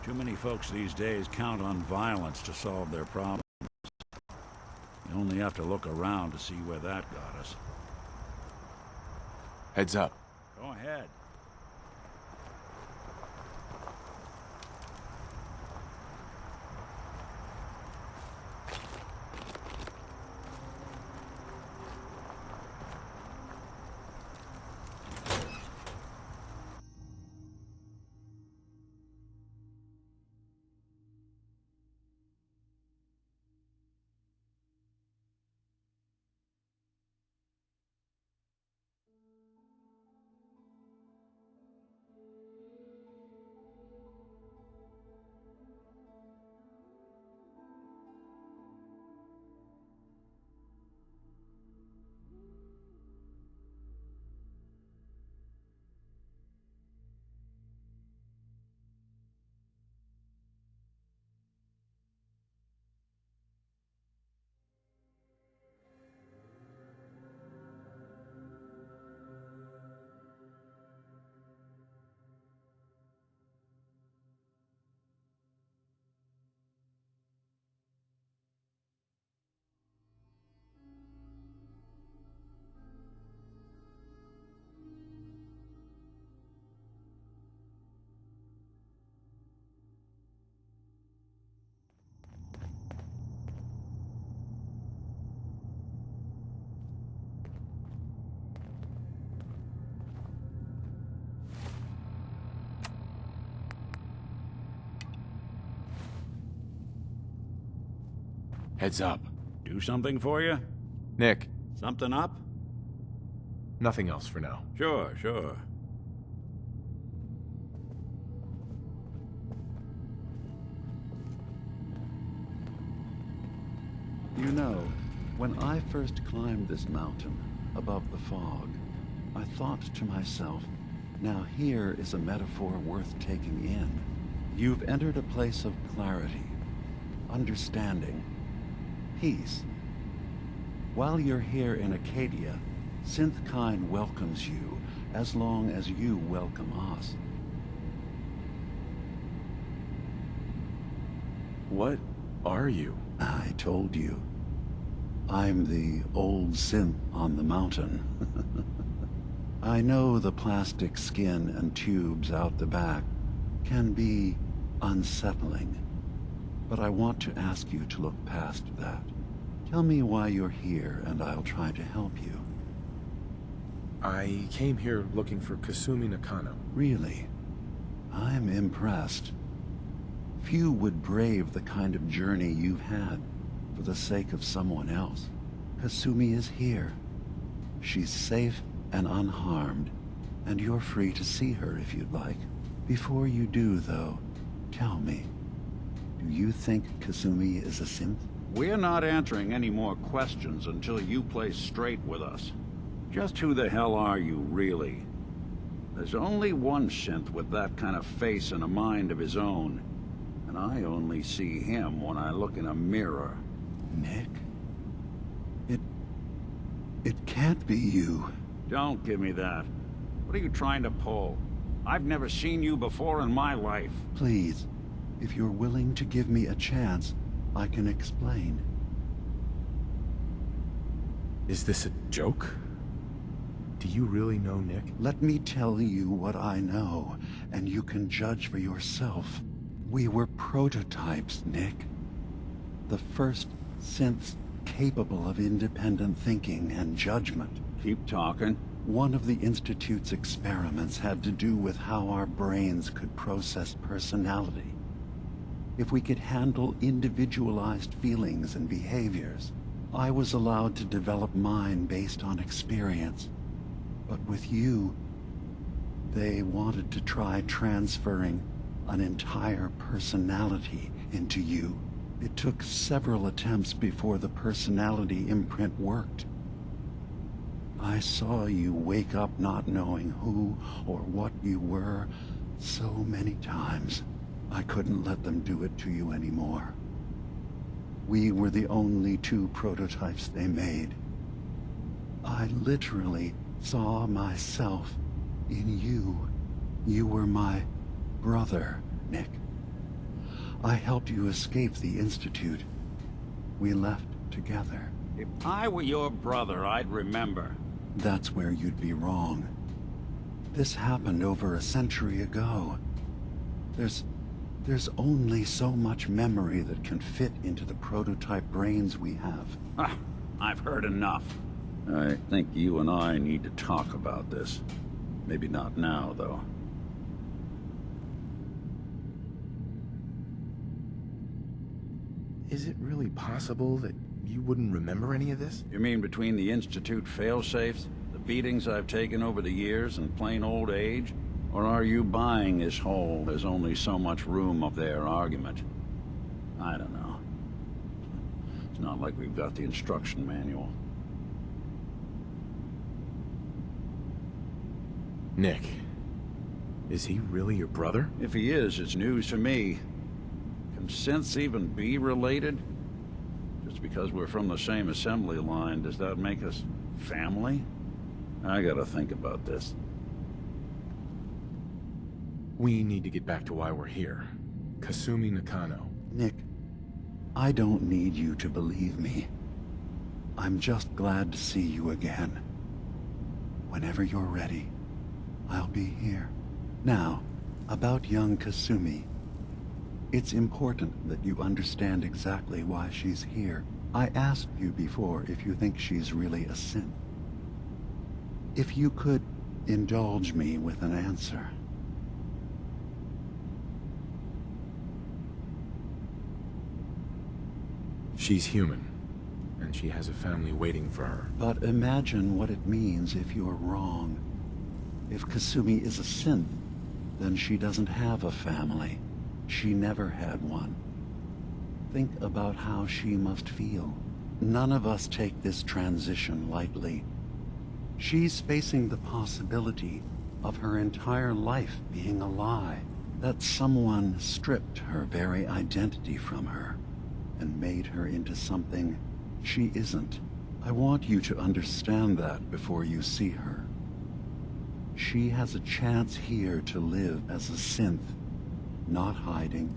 [SPEAKER 4] Too many folks these days count on violence to solve their problems. You only have to look around to see where that got us.
[SPEAKER 3] Heads up.
[SPEAKER 4] Go ahead.
[SPEAKER 3] Heads up.
[SPEAKER 4] Do something for you?
[SPEAKER 3] Nick.
[SPEAKER 4] Something up?
[SPEAKER 3] Nothing else for now.
[SPEAKER 4] Sure, sure.
[SPEAKER 16] You know, when I first climbed this mountain above the fog, I thought to myself, now here is a metaphor worth taking in. You've entered a place of clarity, understanding, peace. While you're here in Acadia, Synthkind welcomes you as long as you welcome us.
[SPEAKER 3] What are you?
[SPEAKER 16] I told you. I'm the old synth on the mountain. I know the plastic skin and tubes out the back can be unsettling, but I want to ask you to look past that. Tell me why you're here, and I'll try to help you.
[SPEAKER 3] I came here looking for Kasumi Nakano.
[SPEAKER 16] Really? I'm impressed. Few would brave the kind of journey you've had for the sake of someone else. Kasumi is here. She's safe and unharmed, and you're free to see her if you'd like. Before you do, though, tell me, do you think Kasumi is a synth?
[SPEAKER 4] We're not answering any more questions until you play straight with us. Just who the hell are you, really? There's only one synth with that kind of face and a mind of his own. And I only see him when I look in a mirror.
[SPEAKER 16] Nick? It can't be you.
[SPEAKER 4] Don't give me that. What are you trying to pull? I've never seen you before in my life.
[SPEAKER 16] Please, if you're willing to give me a chance, I can explain.
[SPEAKER 3] Is this a joke? Do you really know Nick?
[SPEAKER 16] Let me tell you what I know, and you can judge for yourself. We were prototypes, Nick. The first synths capable of independent thinking and judgment.
[SPEAKER 4] Keep talking.
[SPEAKER 16] One of the Institute's experiments had to do with how our brains could process personality. If we could handle individualized feelings and behaviors, I was allowed to develop mine based on experience. But with you, they wanted to try transferring an entire personality into you. It took several attempts before the personality imprint worked. I saw you wake up not knowing who or what you were so many times. I couldn't let them do it to you anymore. We were the only two prototypes they made. I literally saw myself in you. You were my brother, Nick. I helped you escape the Institute. We left together.
[SPEAKER 4] If I were your brother, I'd remember.
[SPEAKER 16] That's where you'd be wrong. This happened over a century ago. There's only so much memory that can fit into the prototype brains we have.
[SPEAKER 4] Ah, I've heard enough. I think you and I need to talk about this. Maybe not now, though.
[SPEAKER 3] Is it really possible that you wouldn't remember any of this?
[SPEAKER 4] You mean between the Institute failsafes, the beatings I've taken over the years, and plain old age? Or are you buying this whole "there's only so much room up there" argument? I don't know. It's not like we've got the instruction manual.
[SPEAKER 3] Nick, is he really your brother?
[SPEAKER 4] If he is, it's news to me. Can synths even be related? Just because we're from the same assembly line, does that make us family? I gotta think about this.
[SPEAKER 3] We need to get back to why we're here. Kasumi Nakano.
[SPEAKER 16] Nick, I don't need you to believe me. I'm just glad to see you again. Whenever you're ready, I'll be here. Now, about young Kasumi. It's important that you understand exactly why she's here. I asked you before if you think she's really a synth. If you could indulge me with an answer.
[SPEAKER 3] She's human, and she has a family waiting for her.
[SPEAKER 16] But imagine what it means if you're wrong. If Kasumi is a synth, then she doesn't have a family. She never had one. Think about how she must feel. None of us take this transition lightly. She's facing the possibility of her entire life being a lie. That someone stripped her very identity from her and made her into something she isn't. I want you to understand that before you see her. She has a chance here to live as a synth, not hiding,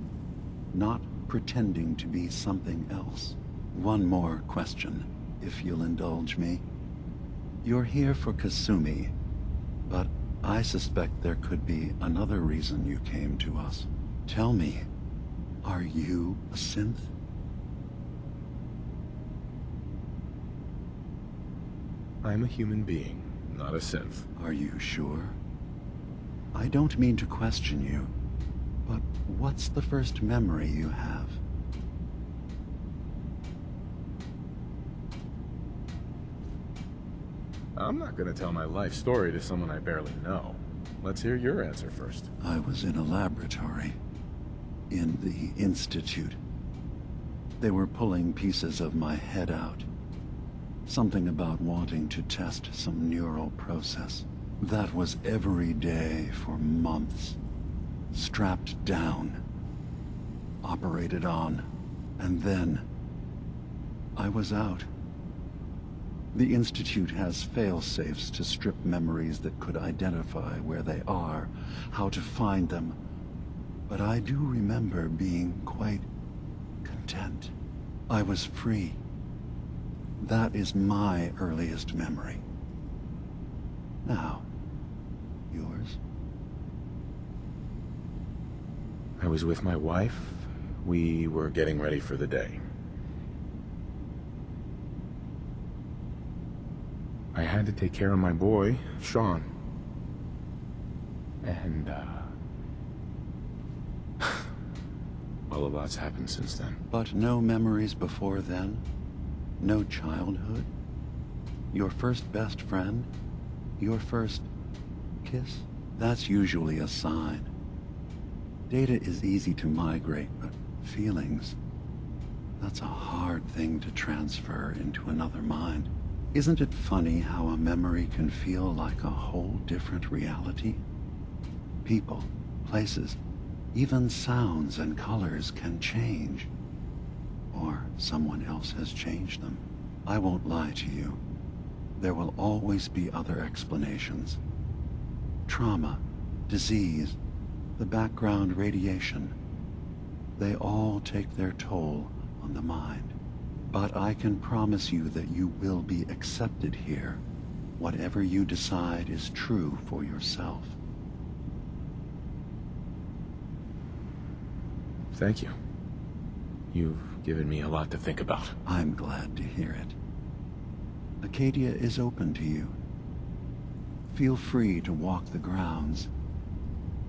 [SPEAKER 16] not pretending to be something else. One more question, if you'll indulge me. You're here for Kasumi, but I suspect there could be another reason you came to us. Tell me, are you a synth?
[SPEAKER 3] I'm a human being, not a synth.
[SPEAKER 16] Are you sure? I don't mean to question you, but what's the first memory you have?
[SPEAKER 3] I'm not gonna tell my life story to someone I barely know. Let's hear your answer first.
[SPEAKER 16] I was in a laboratory. In the Institute. They were pulling pieces of my head out. Something about wanting to test some neural process. That was every day for months. Strapped down. Operated on. And then I was out. The Institute has fail-safes to strip memories that could identify where they are, how to find them. But I do remember being quite content. I was free. That is my earliest memory. Now, yours?
[SPEAKER 3] I was with my wife. We were getting ready for the day. I had to take care of my boy, Sean. And, well, a lot's happened since then.
[SPEAKER 16] But no memories before then? No childhood? Your first best friend? Your first kiss? That's usually a sign. Data is easy to migrate, but feelings, that's a hard thing to transfer into another mind. Isn't it funny how a memory can feel like a whole different reality? People, places, even sounds and colors can change. Or someone else has changed them. I won't lie to you. There will always be other explanations. Trauma, disease, the background radiation. They all take their toll on the mind. But I can promise you that you will be accepted here. Whatever you decide is true for yourself.
[SPEAKER 3] Thank you. You've given me a lot to think about.
[SPEAKER 16] I'm glad to hear it. Acadia is open to you. Feel free to walk the grounds.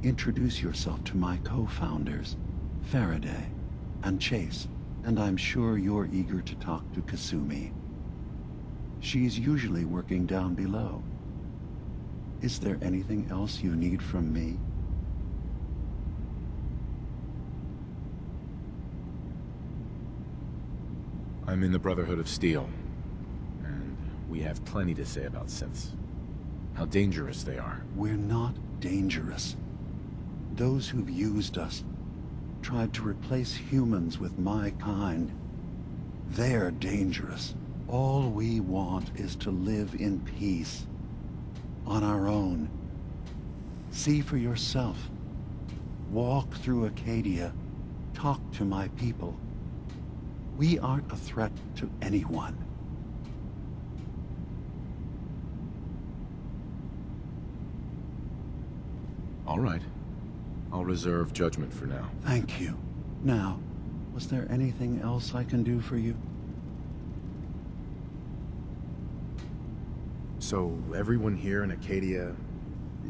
[SPEAKER 16] Introduce yourself to my co-founders, Faraday and Chase, and I'm sure you're eager to talk to Kasumi. She's usually working down below. Is there anything else you need from me?
[SPEAKER 3] I'm in the Brotherhood of Steel, and we have plenty to say about synths. How dangerous they are.
[SPEAKER 16] We're not dangerous. Those who've used us, tried to replace humans with my kind, they're dangerous. All we want is to live in peace, on our own. See for yourself. Walk through Acadia, talk to my people. We aren't a threat to anyone.
[SPEAKER 3] All right. I'll reserve judgment for now.
[SPEAKER 16] Thank you. Now, was there anything else I can do for you?
[SPEAKER 3] So, everyone here in Acadia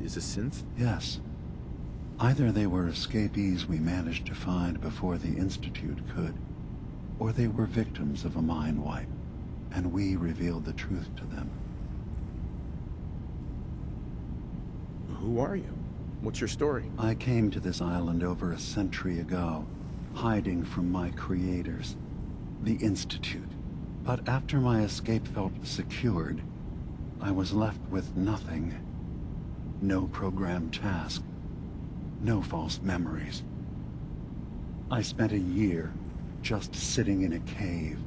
[SPEAKER 3] is a synth?
[SPEAKER 16] Yes. Either they were escapees we managed to find before the Institute could, or they were victims of a mind wipe, and we revealed the truth to them.
[SPEAKER 3] Who are you? What's your story?
[SPEAKER 16] I came to this island over a century ago, hiding from my creators, the Institute. But after my escape felt secured, I was left with nothing. No programmed task. No false memories. I spent a year just sitting in a cave.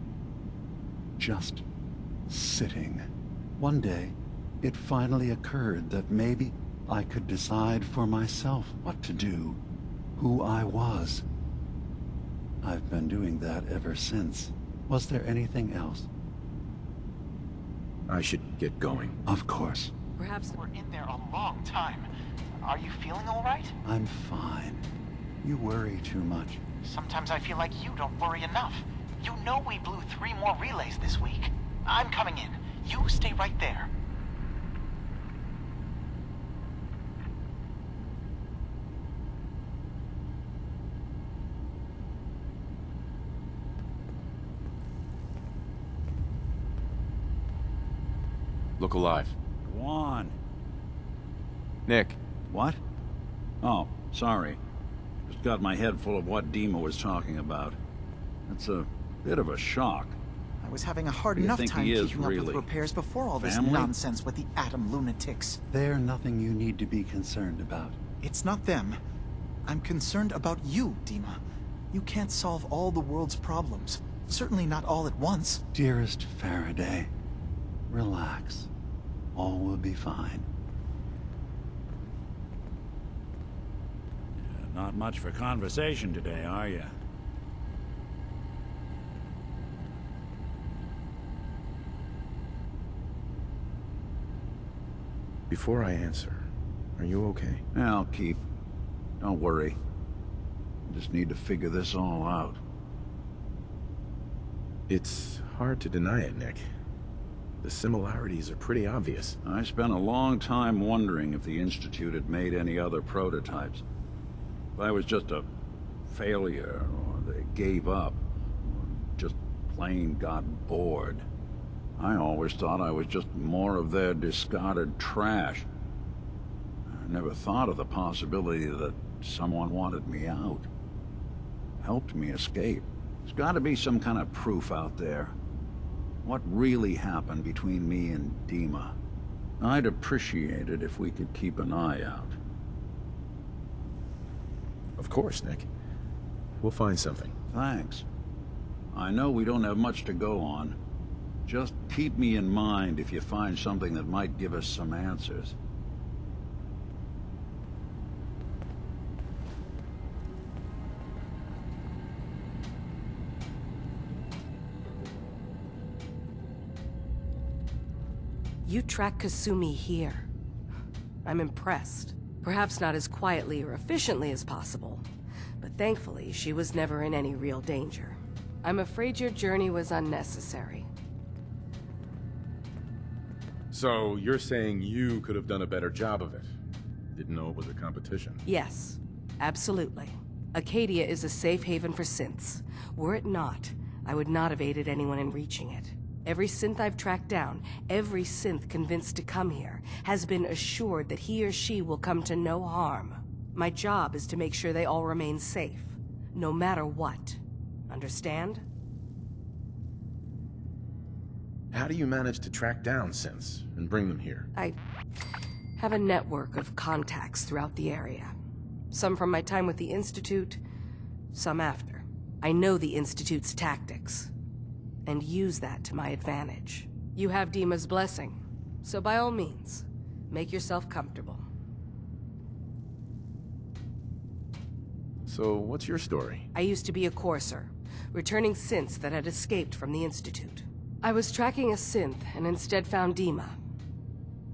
[SPEAKER 16] Just sitting. One day, it finally occurred that maybe I could decide for myself what to do, who I was. I've been doing that ever since. Was there anything else?
[SPEAKER 3] I should get going.
[SPEAKER 16] Of course.
[SPEAKER 17] Perhaps we're in there a long time. Are you feeling all right?
[SPEAKER 16] I'm fine. You worry too much.
[SPEAKER 17] Sometimes I feel like you don't worry enough. You know we blew 3 more relays this week. I'm coming in. You stay right there.
[SPEAKER 3] Look alive.
[SPEAKER 4] Go on.
[SPEAKER 3] Nick.
[SPEAKER 4] What? Oh, sorry. Just got my head full of what Dima was talking about. That's a bit of a shock.
[SPEAKER 18] I was having a hard
[SPEAKER 4] What do you
[SPEAKER 18] enough
[SPEAKER 4] think
[SPEAKER 18] time
[SPEAKER 4] he is,
[SPEAKER 18] keeping up
[SPEAKER 4] really?
[SPEAKER 18] with repairs before all this
[SPEAKER 4] Family?
[SPEAKER 18] nonsense with the atom lunatics.
[SPEAKER 16] They're nothing you need to be concerned about.
[SPEAKER 18] It's not them. I'm concerned about you, Dima. You can't solve all the world's problems. Certainly not all at once.
[SPEAKER 16] Dearest Faraday, relax. All will be fine.
[SPEAKER 4] Not much for conversation today, are you?
[SPEAKER 3] Before I answer, are you okay?
[SPEAKER 4] I'll keep. Don't worry. I just need to figure this all out.
[SPEAKER 3] It's hard to deny it, Nick. The similarities are pretty obvious.
[SPEAKER 4] I spent a long time wondering if the Institute had made any other prototypes. If I was just a failure, or they gave up, or just plain got bored. I always thought I was just more of their discarded trash. I never thought of the possibility that someone wanted me out. Helped me escape. There's gotta be some kind of proof out there. What really happened between me and Dima? I'd appreciate it if we could keep an eye out.
[SPEAKER 3] Of course, Nick. We'll find something.
[SPEAKER 4] Thanks. I know we don't have much to go on. Just keep me in mind if you find something that might give us some answers.
[SPEAKER 19] You track Kasumi here. I'm impressed. Perhaps not as quietly or efficiently as possible, but thankfully she was never in any real danger. I'm afraid your journey was unnecessary.
[SPEAKER 3] So, you're saying you could have done a better job of it? Didn't know it was a competition?
[SPEAKER 19] Yes, absolutely. Acadia is a safe haven for synths. Were it not, I would not have aided anyone in reaching it. Every synth I've tracked down, every synth convinced to come here, has been assured that he or she will come to no harm. My job is to make sure they all remain safe, no matter what. Understand?
[SPEAKER 3] How do you manage to track down synths and bring them here?
[SPEAKER 19] I have a network of contacts throughout the area. Some from my time with the Institute, some after. I know the Institute's tactics, and use that to my advantage. You have Dima's blessing, so by all means, make yourself comfortable.
[SPEAKER 3] So, what's your story?
[SPEAKER 19] I used to be a courser, returning synths that had escaped from the Institute. I was tracking a synth and instead found Dima.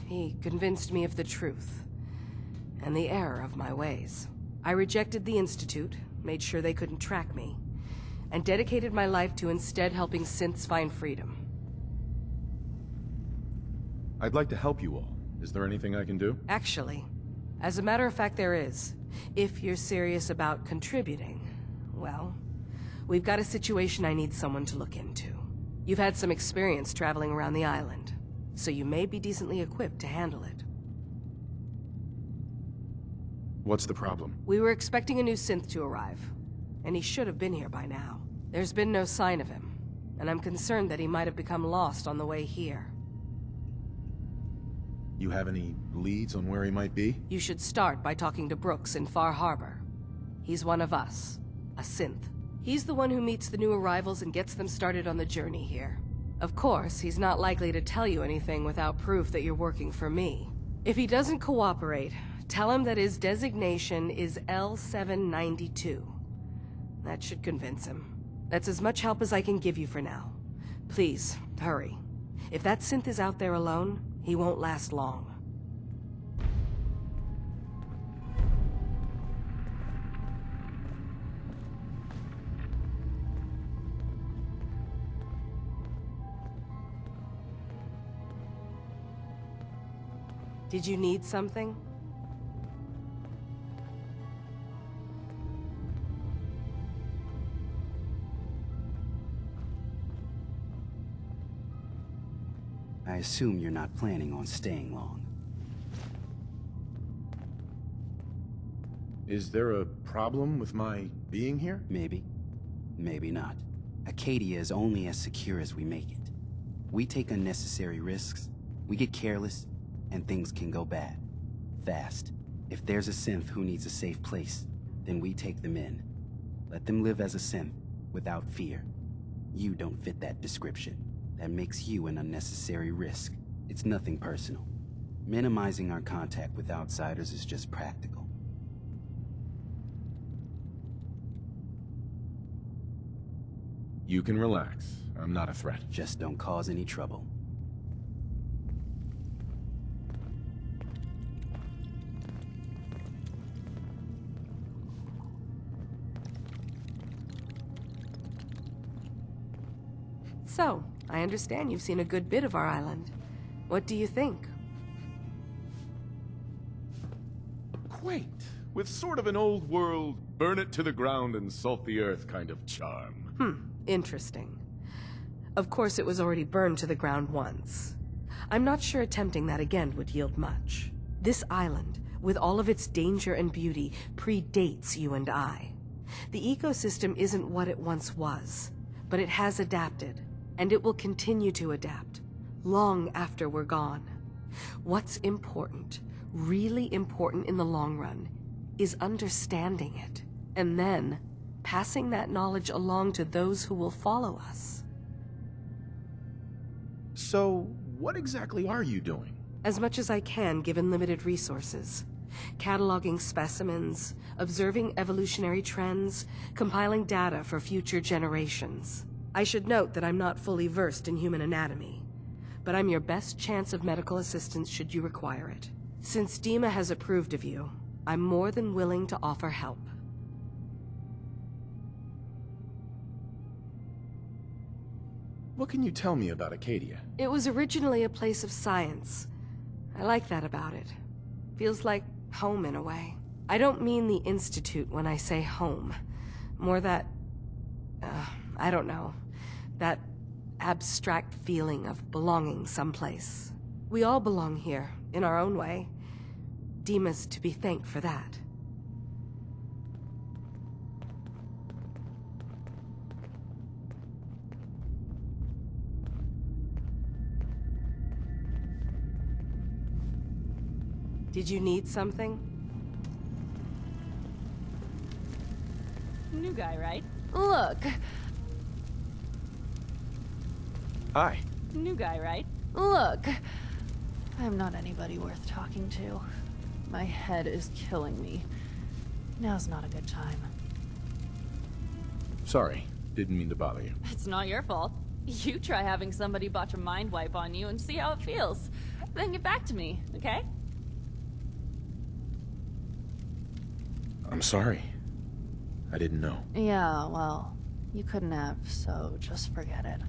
[SPEAKER 19] He convinced me of the truth, and the error of my ways. I rejected the Institute, made sure they couldn't track me, and dedicated my life to instead helping synths find freedom.
[SPEAKER 3] I'd like to help you all. Is there anything I can do?
[SPEAKER 19] Actually, as a matter of fact, there is. If you're serious about contributing, well, we've got a situation I need someone to look into. You've had some experience traveling around the island, so you may be decently equipped to handle it.
[SPEAKER 3] What's the problem?
[SPEAKER 19] We were expecting a new synth to arrive, and he should have been here by now. There's been no sign of him, and I'm concerned that he might have become lost on the way here.
[SPEAKER 3] You have any leads on where he might be?
[SPEAKER 19] You should start by talking to Brooks in Far Harbor. He's one of us, a synth. He's the one who meets the new arrivals and gets them started on the journey here. Of course, he's not likely to tell you anything without proof that you're working for me. If he doesn't cooperate, tell him that his designation is L792. That should convince him. That's as much help as I can give you for now. Please, hurry. If that synth is out there alone, he won't last long. Did you need something?
[SPEAKER 13] I assume you're not planning on staying long.
[SPEAKER 3] Is there a problem with my being here?
[SPEAKER 13] Maybe. Maybe not. Acadia is only as secure as we make it. We take unnecessary risks, we get careless, and things can go bad. Fast. If there's a synth who needs a safe place, then we take them in. Let them live as a synth, without fear. You don't fit that description. That makes you an unnecessary risk. It's nothing personal. Minimizing our contact with outsiders is just practical.
[SPEAKER 3] You can relax. I'm not a threat.
[SPEAKER 13] Just don't cause any trouble.
[SPEAKER 19] So, I understand you've seen a good bit of our island. What do you think?
[SPEAKER 3] Quaint, with sort of an old world, burn it to the ground and salt the earth kind of charm.
[SPEAKER 19] Interesting. Of course, it was already burned to the ground once. I'm not sure attempting that again would yield much. This island, with all of its danger and beauty, predates you and I. The ecosystem isn't what it once was, but it has adapted. And it will continue to adapt, long after we're gone. What's important, really important in the long run, is understanding it, and then passing that knowledge along to those who will follow us.
[SPEAKER 3] So, what exactly are you doing?
[SPEAKER 19] As much as I can, given limited resources. Cataloging specimens, observing evolutionary trends, compiling data for future generations. I should note that I'm not fully versed in human anatomy, but I'm your best chance of medical assistance should you require it. Since Dima has approved of you, I'm more than willing to offer help.
[SPEAKER 3] What can you tell me about Acadia?
[SPEAKER 19] It was originally a place of science. I like that about it. Feels like home in a way. I don't mean the Institute when I say home. More that... I don't know. That abstract feeling of belonging someplace. We all belong here, in our own way. Dima's to be thanked for that. Did you need something?
[SPEAKER 9] New guy, right?
[SPEAKER 5] Look.
[SPEAKER 3] Hi.
[SPEAKER 9] New guy, right?
[SPEAKER 5] Look.
[SPEAKER 20] I'm not anybody worth talking to. My head is killing me. Now's not a good time.
[SPEAKER 3] Sorry. Didn't mean to bother you.
[SPEAKER 9] It's not your fault. You try having somebody botch a mind wipe on you and see how it feels. Then get back to me, okay?
[SPEAKER 3] I'm sorry. I didn't know.
[SPEAKER 20] Yeah, well, you couldn't have, so just forget it.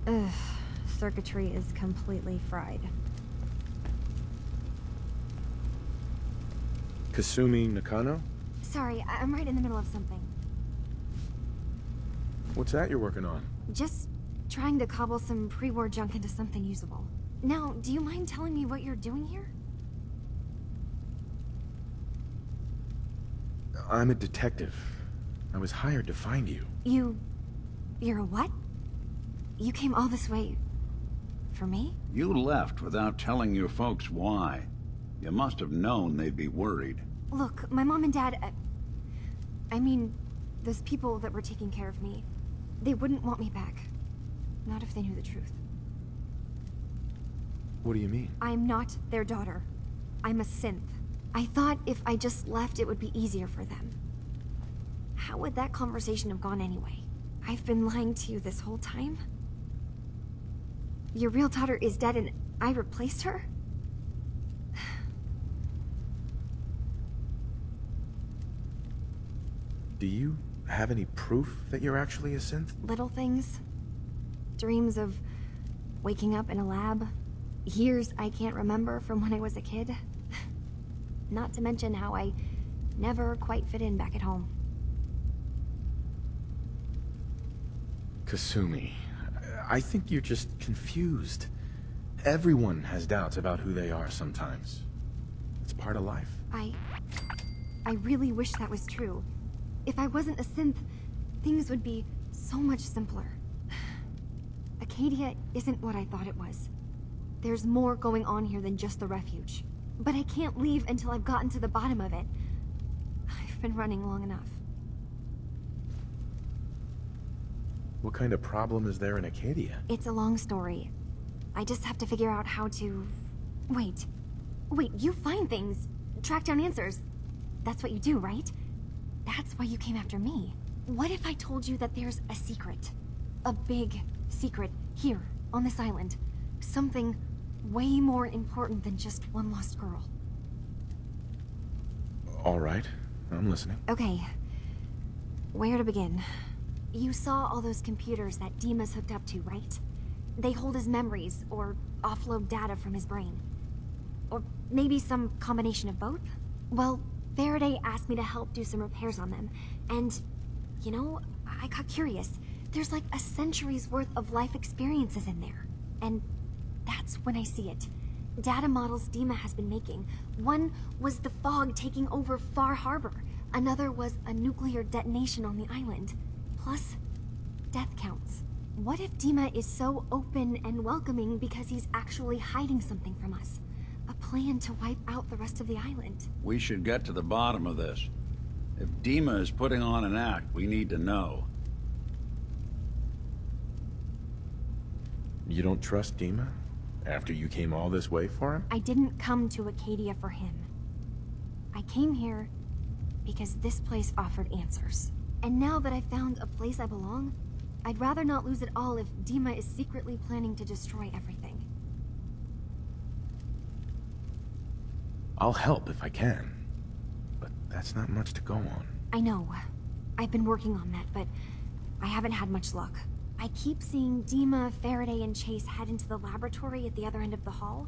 [SPEAKER 5] Ugh, circuitry is completely fried.
[SPEAKER 3] Kasumi Nakano?
[SPEAKER 5] Sorry, I'm right in the middle of something.
[SPEAKER 3] What's that you're working on?
[SPEAKER 5] Just trying to cobble some pre-war junk into something usable. Now, do you mind telling me what you're doing here?
[SPEAKER 3] I'm a detective. I was hired to find you.
[SPEAKER 5] You're a what? You came all this way... for me?
[SPEAKER 4] You left without telling your folks why. You must have known they'd be worried.
[SPEAKER 5] Look, my mom and dad... I mean, those people that were taking care of me, they wouldn't want me back. Not if they knew the truth.
[SPEAKER 3] What do you mean?
[SPEAKER 5] I'm not their daughter. I'm a synth. I thought if I just left, it would be easier for them. How would that conversation have gone anyway? I've been lying to you this whole time? Your real daughter is dead and I replaced her?
[SPEAKER 3] Do you have any proof that you're actually a synth?
[SPEAKER 5] Little things. Dreams of waking up in a lab. Years I can't remember from when I was a kid. Not to mention how I never quite fit in back at home.
[SPEAKER 3] Kasumi, I think you're just confused. Everyone has doubts about who they are sometimes. It's part of life.
[SPEAKER 5] I really wish that was true. If I wasn't a synth, things would be so much simpler. Acadia isn't what I thought it was. There's more going on here than just the refuge. But I can't leave until I've gotten to the bottom of it. I've been running long enough.
[SPEAKER 3] What kind of problem is there in Acadia?
[SPEAKER 5] It's a long story. I just have to figure out how to... Wait, you find things, track down answers. That's what you do, right? That's why you came after me. What if I told you that there's a secret? A big secret here, on this island. Something way more important than just one lost girl.
[SPEAKER 3] All right, I'm listening.
[SPEAKER 5] Okay, where to begin? You saw all those computers that Dima's hooked up to, right? They hold his memories, or offload data from his brain. Or maybe some combination of both? Well, Faraday asked me to help do some repairs on them, and
[SPEAKER 21] You know, I got curious. There's like a century's worth of life experiences in there. And that's when I see it. Data models Dima has been making. One was the fog taking over Far Harbor. Another was a nuclear detonation on the island. Plus, death counts. What if Dima is so open and welcoming because he's actually hiding something from us? A plan to wipe out the rest of the island.
[SPEAKER 4] We should get to the bottom of this. If Dima is putting on an act, we need to know.
[SPEAKER 3] You don't trust Dima? After you came all this way for him?
[SPEAKER 21] I didn't come to Acadia for him. I came here because this place offered answers. And now that I found a place I belong, I'd rather not lose it all if Dima is secretly planning to destroy everything.
[SPEAKER 3] I'll help if I can. But that's not much to go on.
[SPEAKER 21] I know. I've been working on that, but I haven't had much luck. I keep seeing Dima, Faraday, and Chase head into the laboratory at the other end of the hall.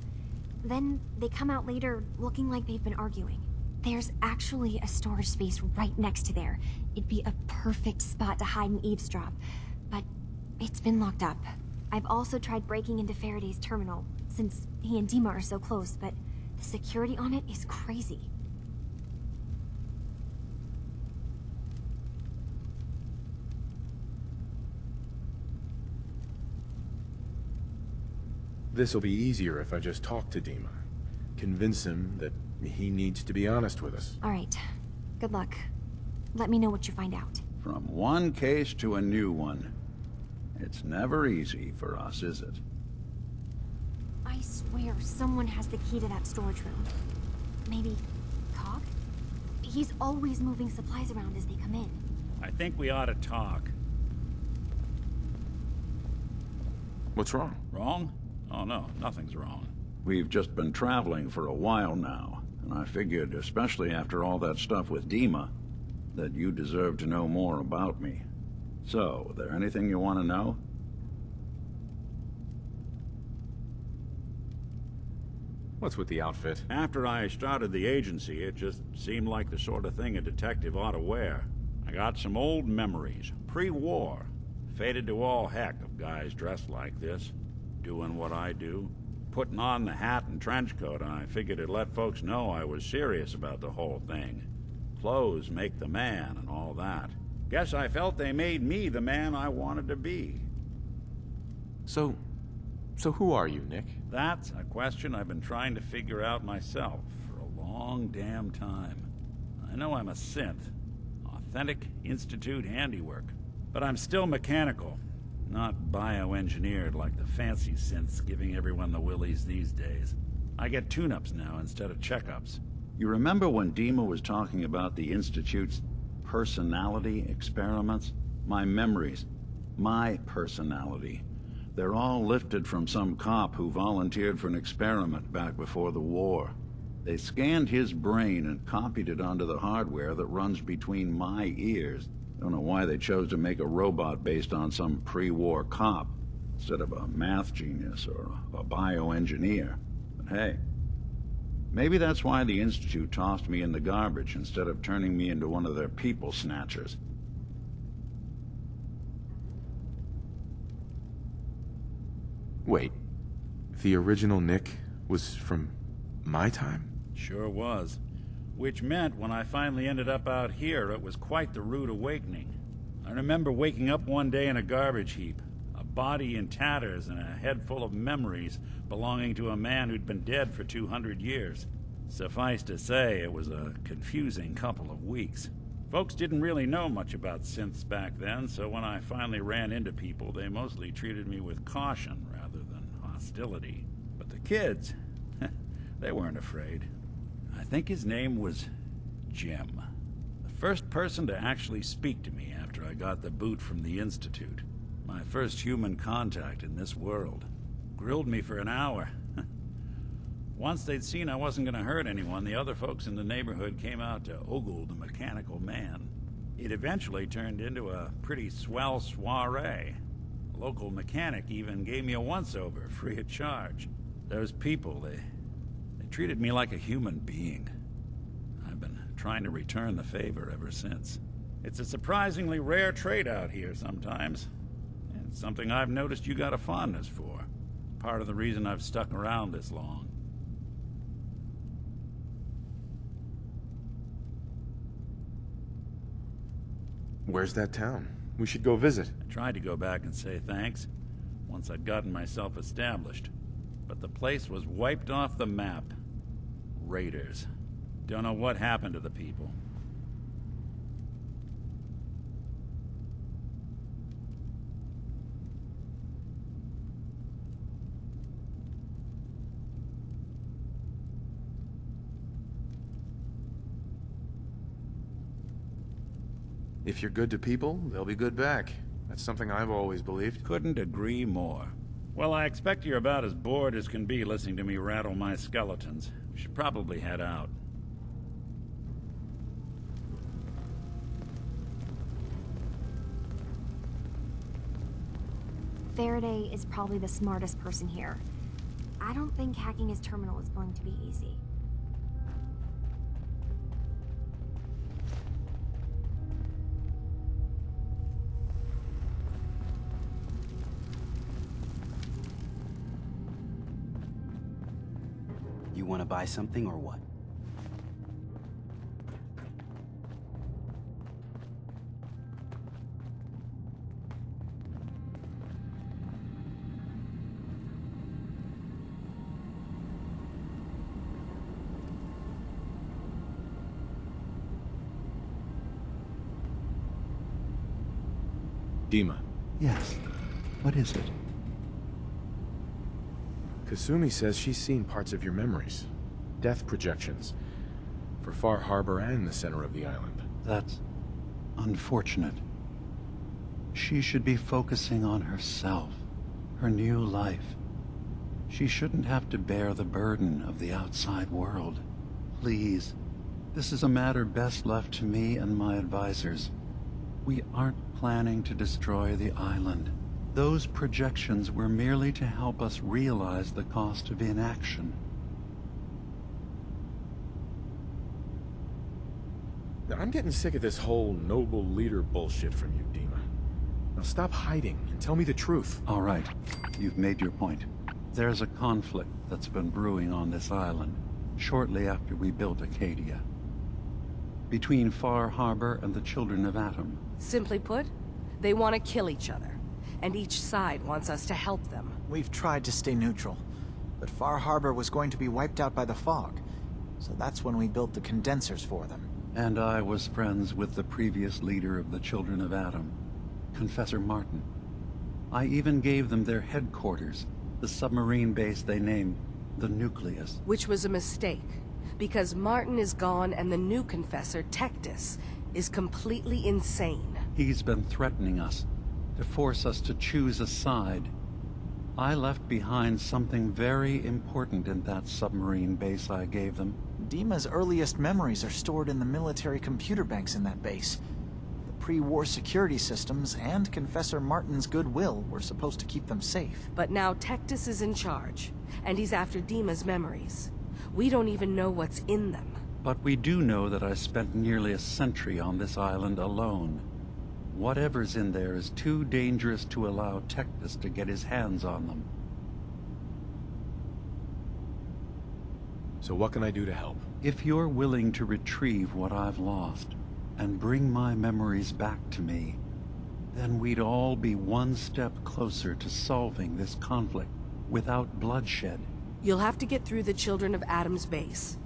[SPEAKER 21] Then they come out later looking like they've been arguing. There's actually a storage space right next to there. It'd be a perfect spot to hide and eavesdrop, but it's been locked up. I've also tried breaking into Faraday's terminal, since he and Dima are so close, but the security on it is crazy.
[SPEAKER 3] This'll be easier if I just talk to Dima. Convince him that he needs to be honest with us.
[SPEAKER 21] All right. Good luck. Let me know what you find out.
[SPEAKER 4] From one case to a new one. It's never easy for us, is it?
[SPEAKER 21] I swear someone has the key to that storage room. Maybe Cog? He's always moving supplies around as they come in.
[SPEAKER 4] I think we ought to talk.
[SPEAKER 3] What's wrong?
[SPEAKER 4] Wrong? Oh no, nothing's wrong. We've just been traveling for a while now, and I figured, especially after all that stuff with Dima, that you deserve to know more about me. So, there anything you want to know?
[SPEAKER 3] What's with the outfit?
[SPEAKER 4] After I started the agency, it just seemed like the sort of thing a detective ought to wear. I got some old memories, pre-war. Faded to all heck of guys dressed like this, doing what I do. Putting on the hat and trench coat, and I figured it'd let folks know I was serious about the whole thing. Clothes make the man and all that. Guess I felt they made me the man I wanted to be.
[SPEAKER 3] So who are you, Nick?
[SPEAKER 4] That's a question I've been trying to figure out myself for a long damn time. I know I'm a synth. Authentic Institute handiwork. But I'm still mechanical. Not bioengineered like the fancy synths giving everyone the willies these days. I get tune-ups now instead of checkups. You remember when Dima was talking about the Institute's personality experiments? My memories. My personality. They're all lifted from some cop who volunteered for an experiment back before the war. They scanned his brain and copied it onto the hardware that runs between my ears. Don't know why they chose to make a robot based on some pre-war cop instead of a math genius or a bioengineer. But hey, maybe that's why the Institute tossed me in the garbage instead of turning me into one of their people snatchers.
[SPEAKER 3] Wait, the original Nick was from my time?
[SPEAKER 4] Sure was. Which meant when I finally ended up out here, it was quite the rude awakening. I remember waking up one day in a garbage heap, a body in tatters and a head full of memories belonging to a man who'd been dead for 200 years. Suffice to say, it was a confusing couple of weeks. Folks didn't really know much about synths back then, so when I finally ran into people, they mostly treated me with caution rather than hostility. But the kids, they weren't afraid. I think his name was Jim. The first person to actually speak to me after I got the boot from the Institute. My first human contact in this world. Grilled me for an hour. Once they'd seen I wasn't gonna hurt anyone, the other folks in the neighborhood came out to ogle the mechanical man. It eventually turned into a pretty swell soiree. A local mechanic even gave me a once-over, free of charge. Those people, they treated me like a human being. I've been trying to return the favor ever since. It's a surprisingly rare trait out here sometimes. And it's something I've noticed you got a fondness for. Part of the reason I've stuck around this long.
[SPEAKER 3] Where's that town? We should go visit.
[SPEAKER 4] I tried to go back and say thanks, once I'd gotten myself established. But the place was wiped off the map. Raiders. Don't know what happened to the people.
[SPEAKER 3] If you're good to people, they'll be good back. That's something I've always believed.
[SPEAKER 4] Couldn't agree more. Well, I expect you're about as bored as can be listening to me rattle my skeletons. We should probably head out.
[SPEAKER 21] Faraday is probably the smartest person here. I don't think hacking his terminal is going to be easy.
[SPEAKER 13] You want to buy something or what?
[SPEAKER 3] Dima.
[SPEAKER 16] Yes. What is it?
[SPEAKER 3] Kasumi says she's seen parts of your memories. Death projections. For Far Harbor and the center of the island.
[SPEAKER 16] That's unfortunate. She should be focusing on herself, her new life. She shouldn't have to bear the burden of the outside world. Please, this is a matter best left to me and my advisors. We aren't planning to destroy the island. Those projections were merely to help us realize the cost of inaction.
[SPEAKER 3] I'm getting sick of this whole noble leader bullshit from you, Dima. Now stop hiding and tell me the truth.
[SPEAKER 16] All right, you've made your point. There's a conflict that's been brewing on this island, shortly after we built Acadia. Between Far Harbor and the Children of Atom.
[SPEAKER 19] Simply put, they want to kill each other, and each side wants us to help them.
[SPEAKER 18] We've tried to stay neutral, but Far Harbor was going to be wiped out by the fog, so that's when we built the condensers for them.
[SPEAKER 16] And I was friends with the previous leader of the Children of Atom, Confessor Martin. I even gave them their headquarters, the submarine base they named the Nucleus.
[SPEAKER 19] Which was a mistake, because Martin is gone and the new Confessor, Tectus, is completely insane.
[SPEAKER 16] He's been threatening us, to force us to choose a side. I left behind something very important in that submarine base I gave them.
[SPEAKER 18] Dima's earliest memories are stored in the military computer banks in that base. The pre-war security systems and Confessor Martin's goodwill were supposed to keep them safe.
[SPEAKER 19] But now Tectus is in charge, and he's after Dima's memories. We don't even know what's in them.
[SPEAKER 16] But we do know that I spent nearly a century on this island alone. Whatever's in there is too dangerous to allow Tectus to get his hands on them.
[SPEAKER 3] So what can I do to help?
[SPEAKER 16] If you're willing to retrieve what I've lost, and bring my memories back to me, then we'd all be one step closer to solving this conflict without bloodshed.
[SPEAKER 19] You'll have to get through the Children of Atom's base.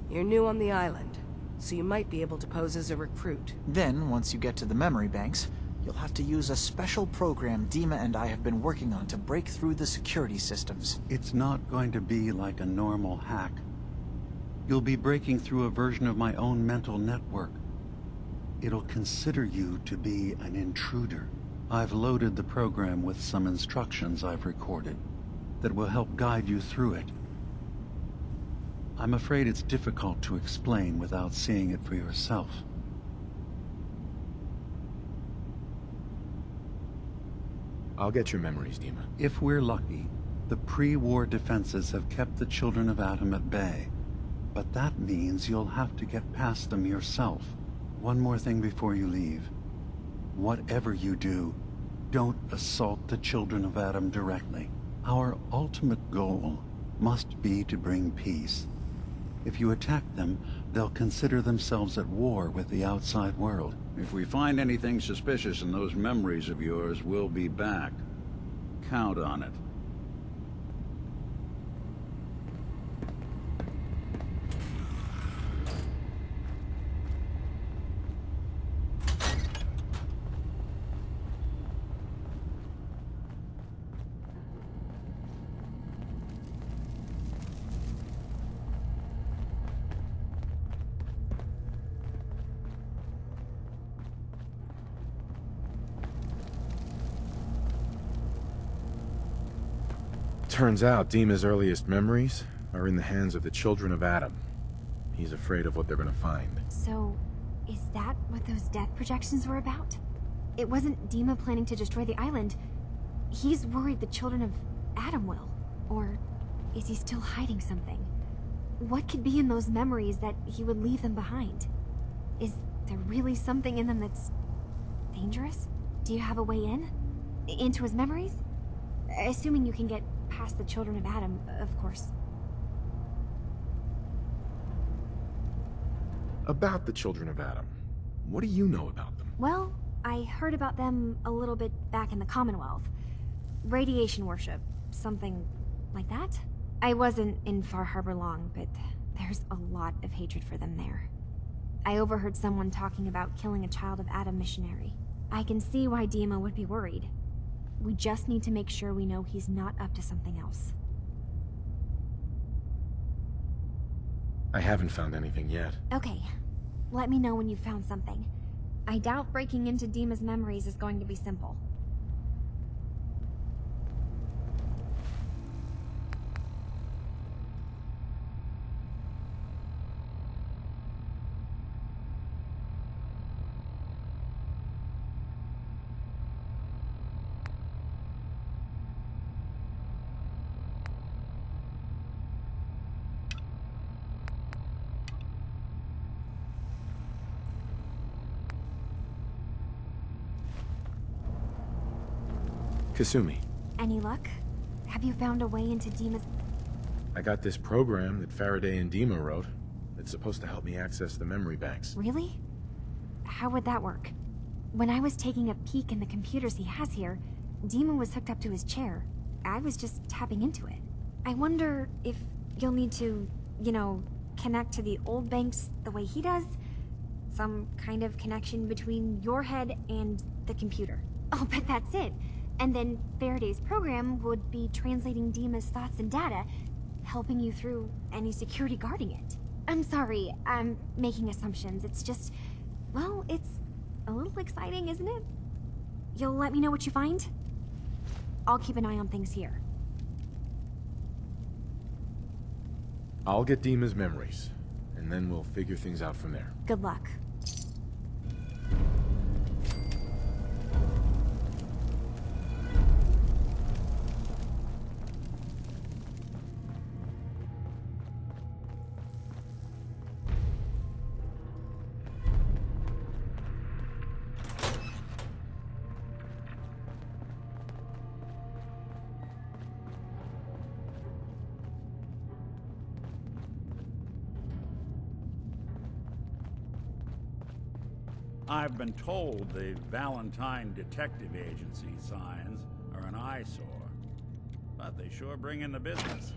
[SPEAKER 19] You're new on the island, so you might be able to pose as a recruit.
[SPEAKER 18] Then, once you get to the memory banks, you'll have to use a special program Dima and I have been working on to break through the security systems.
[SPEAKER 16] It's not going to be like a normal hack. You'll be breaking through a version of my own mental network. It'll consider you to be an intruder. I've loaded the program with some instructions I've recorded that will help guide you through it. I'm afraid it's difficult to explain without seeing it for yourself.
[SPEAKER 3] I'll get your memories, Dima.
[SPEAKER 16] If we're lucky, the pre-war defenses have kept the Children of Atom at bay. But that means you'll have to get past them yourself. One more thing before you leave. whatever you do, don't assault the children of Adam directly. Our ultimate goal must be to bring peace. If you attack them, they'll consider themselves at war with the outside world.
[SPEAKER 4] If we find anything suspicious in those memories of yours, we'll be back. Count on it.
[SPEAKER 3] Turns out Dima's earliest memories are in the hands of the children of Adam. He's afraid of what they're gonna find.
[SPEAKER 21] So, is that what those death projections were about? It wasn't Dima planning to destroy the island. He's worried the children of Adam will. Or is he still hiding something? What could be in those memories that he would leave them behind? Is there really something in them that's dangerous? Do you have a way in? Into his memories? Assuming you can get past the children of Adam, of course.
[SPEAKER 3] About the children of Adam, what do you know about them?
[SPEAKER 21] Well, I heard about them a little bit back in the Commonwealth. Radiation worship, something like that. I wasn't in Far Harbor long, but there's a lot of hatred for them there. I overheard someone talking about killing a child of Adam missionary. I can see why Dima would be worried. We just need to make sure we know he's not up to something else.
[SPEAKER 3] I haven't found anything yet.
[SPEAKER 21] Okay. Let me know when you've found something. I doubt breaking into Dima's memories is going to be simple.
[SPEAKER 3] Kasumi.
[SPEAKER 21] Any luck? Have you found a way into Dima's...
[SPEAKER 3] I got this program that Faraday and Dima wrote. It's supposed to help me access the memory banks.
[SPEAKER 21] Really? How would that work? When I was taking a peek in the computers he has here, Dima was hooked up to his chair. I was just tapping into it. I wonder if you'll need to, you know, connect to the old banks the way he does? Some kind of connection between your head and the computer. I'll bet that's it. And then Faraday's program would be translating Dima's thoughts and data, helping you through any security guarding it. I'm sorry, I'm making assumptions. It's just, well, it's a little exciting, isn't it? You'll let me know what you find? I'll keep an eye on things here.
[SPEAKER 3] I'll get Dima's memories, and then we'll figure things out from there.
[SPEAKER 21] Good luck.
[SPEAKER 4] I've been told the Valentine Detective Agency signs are an eyesore, but they sure bring in the business.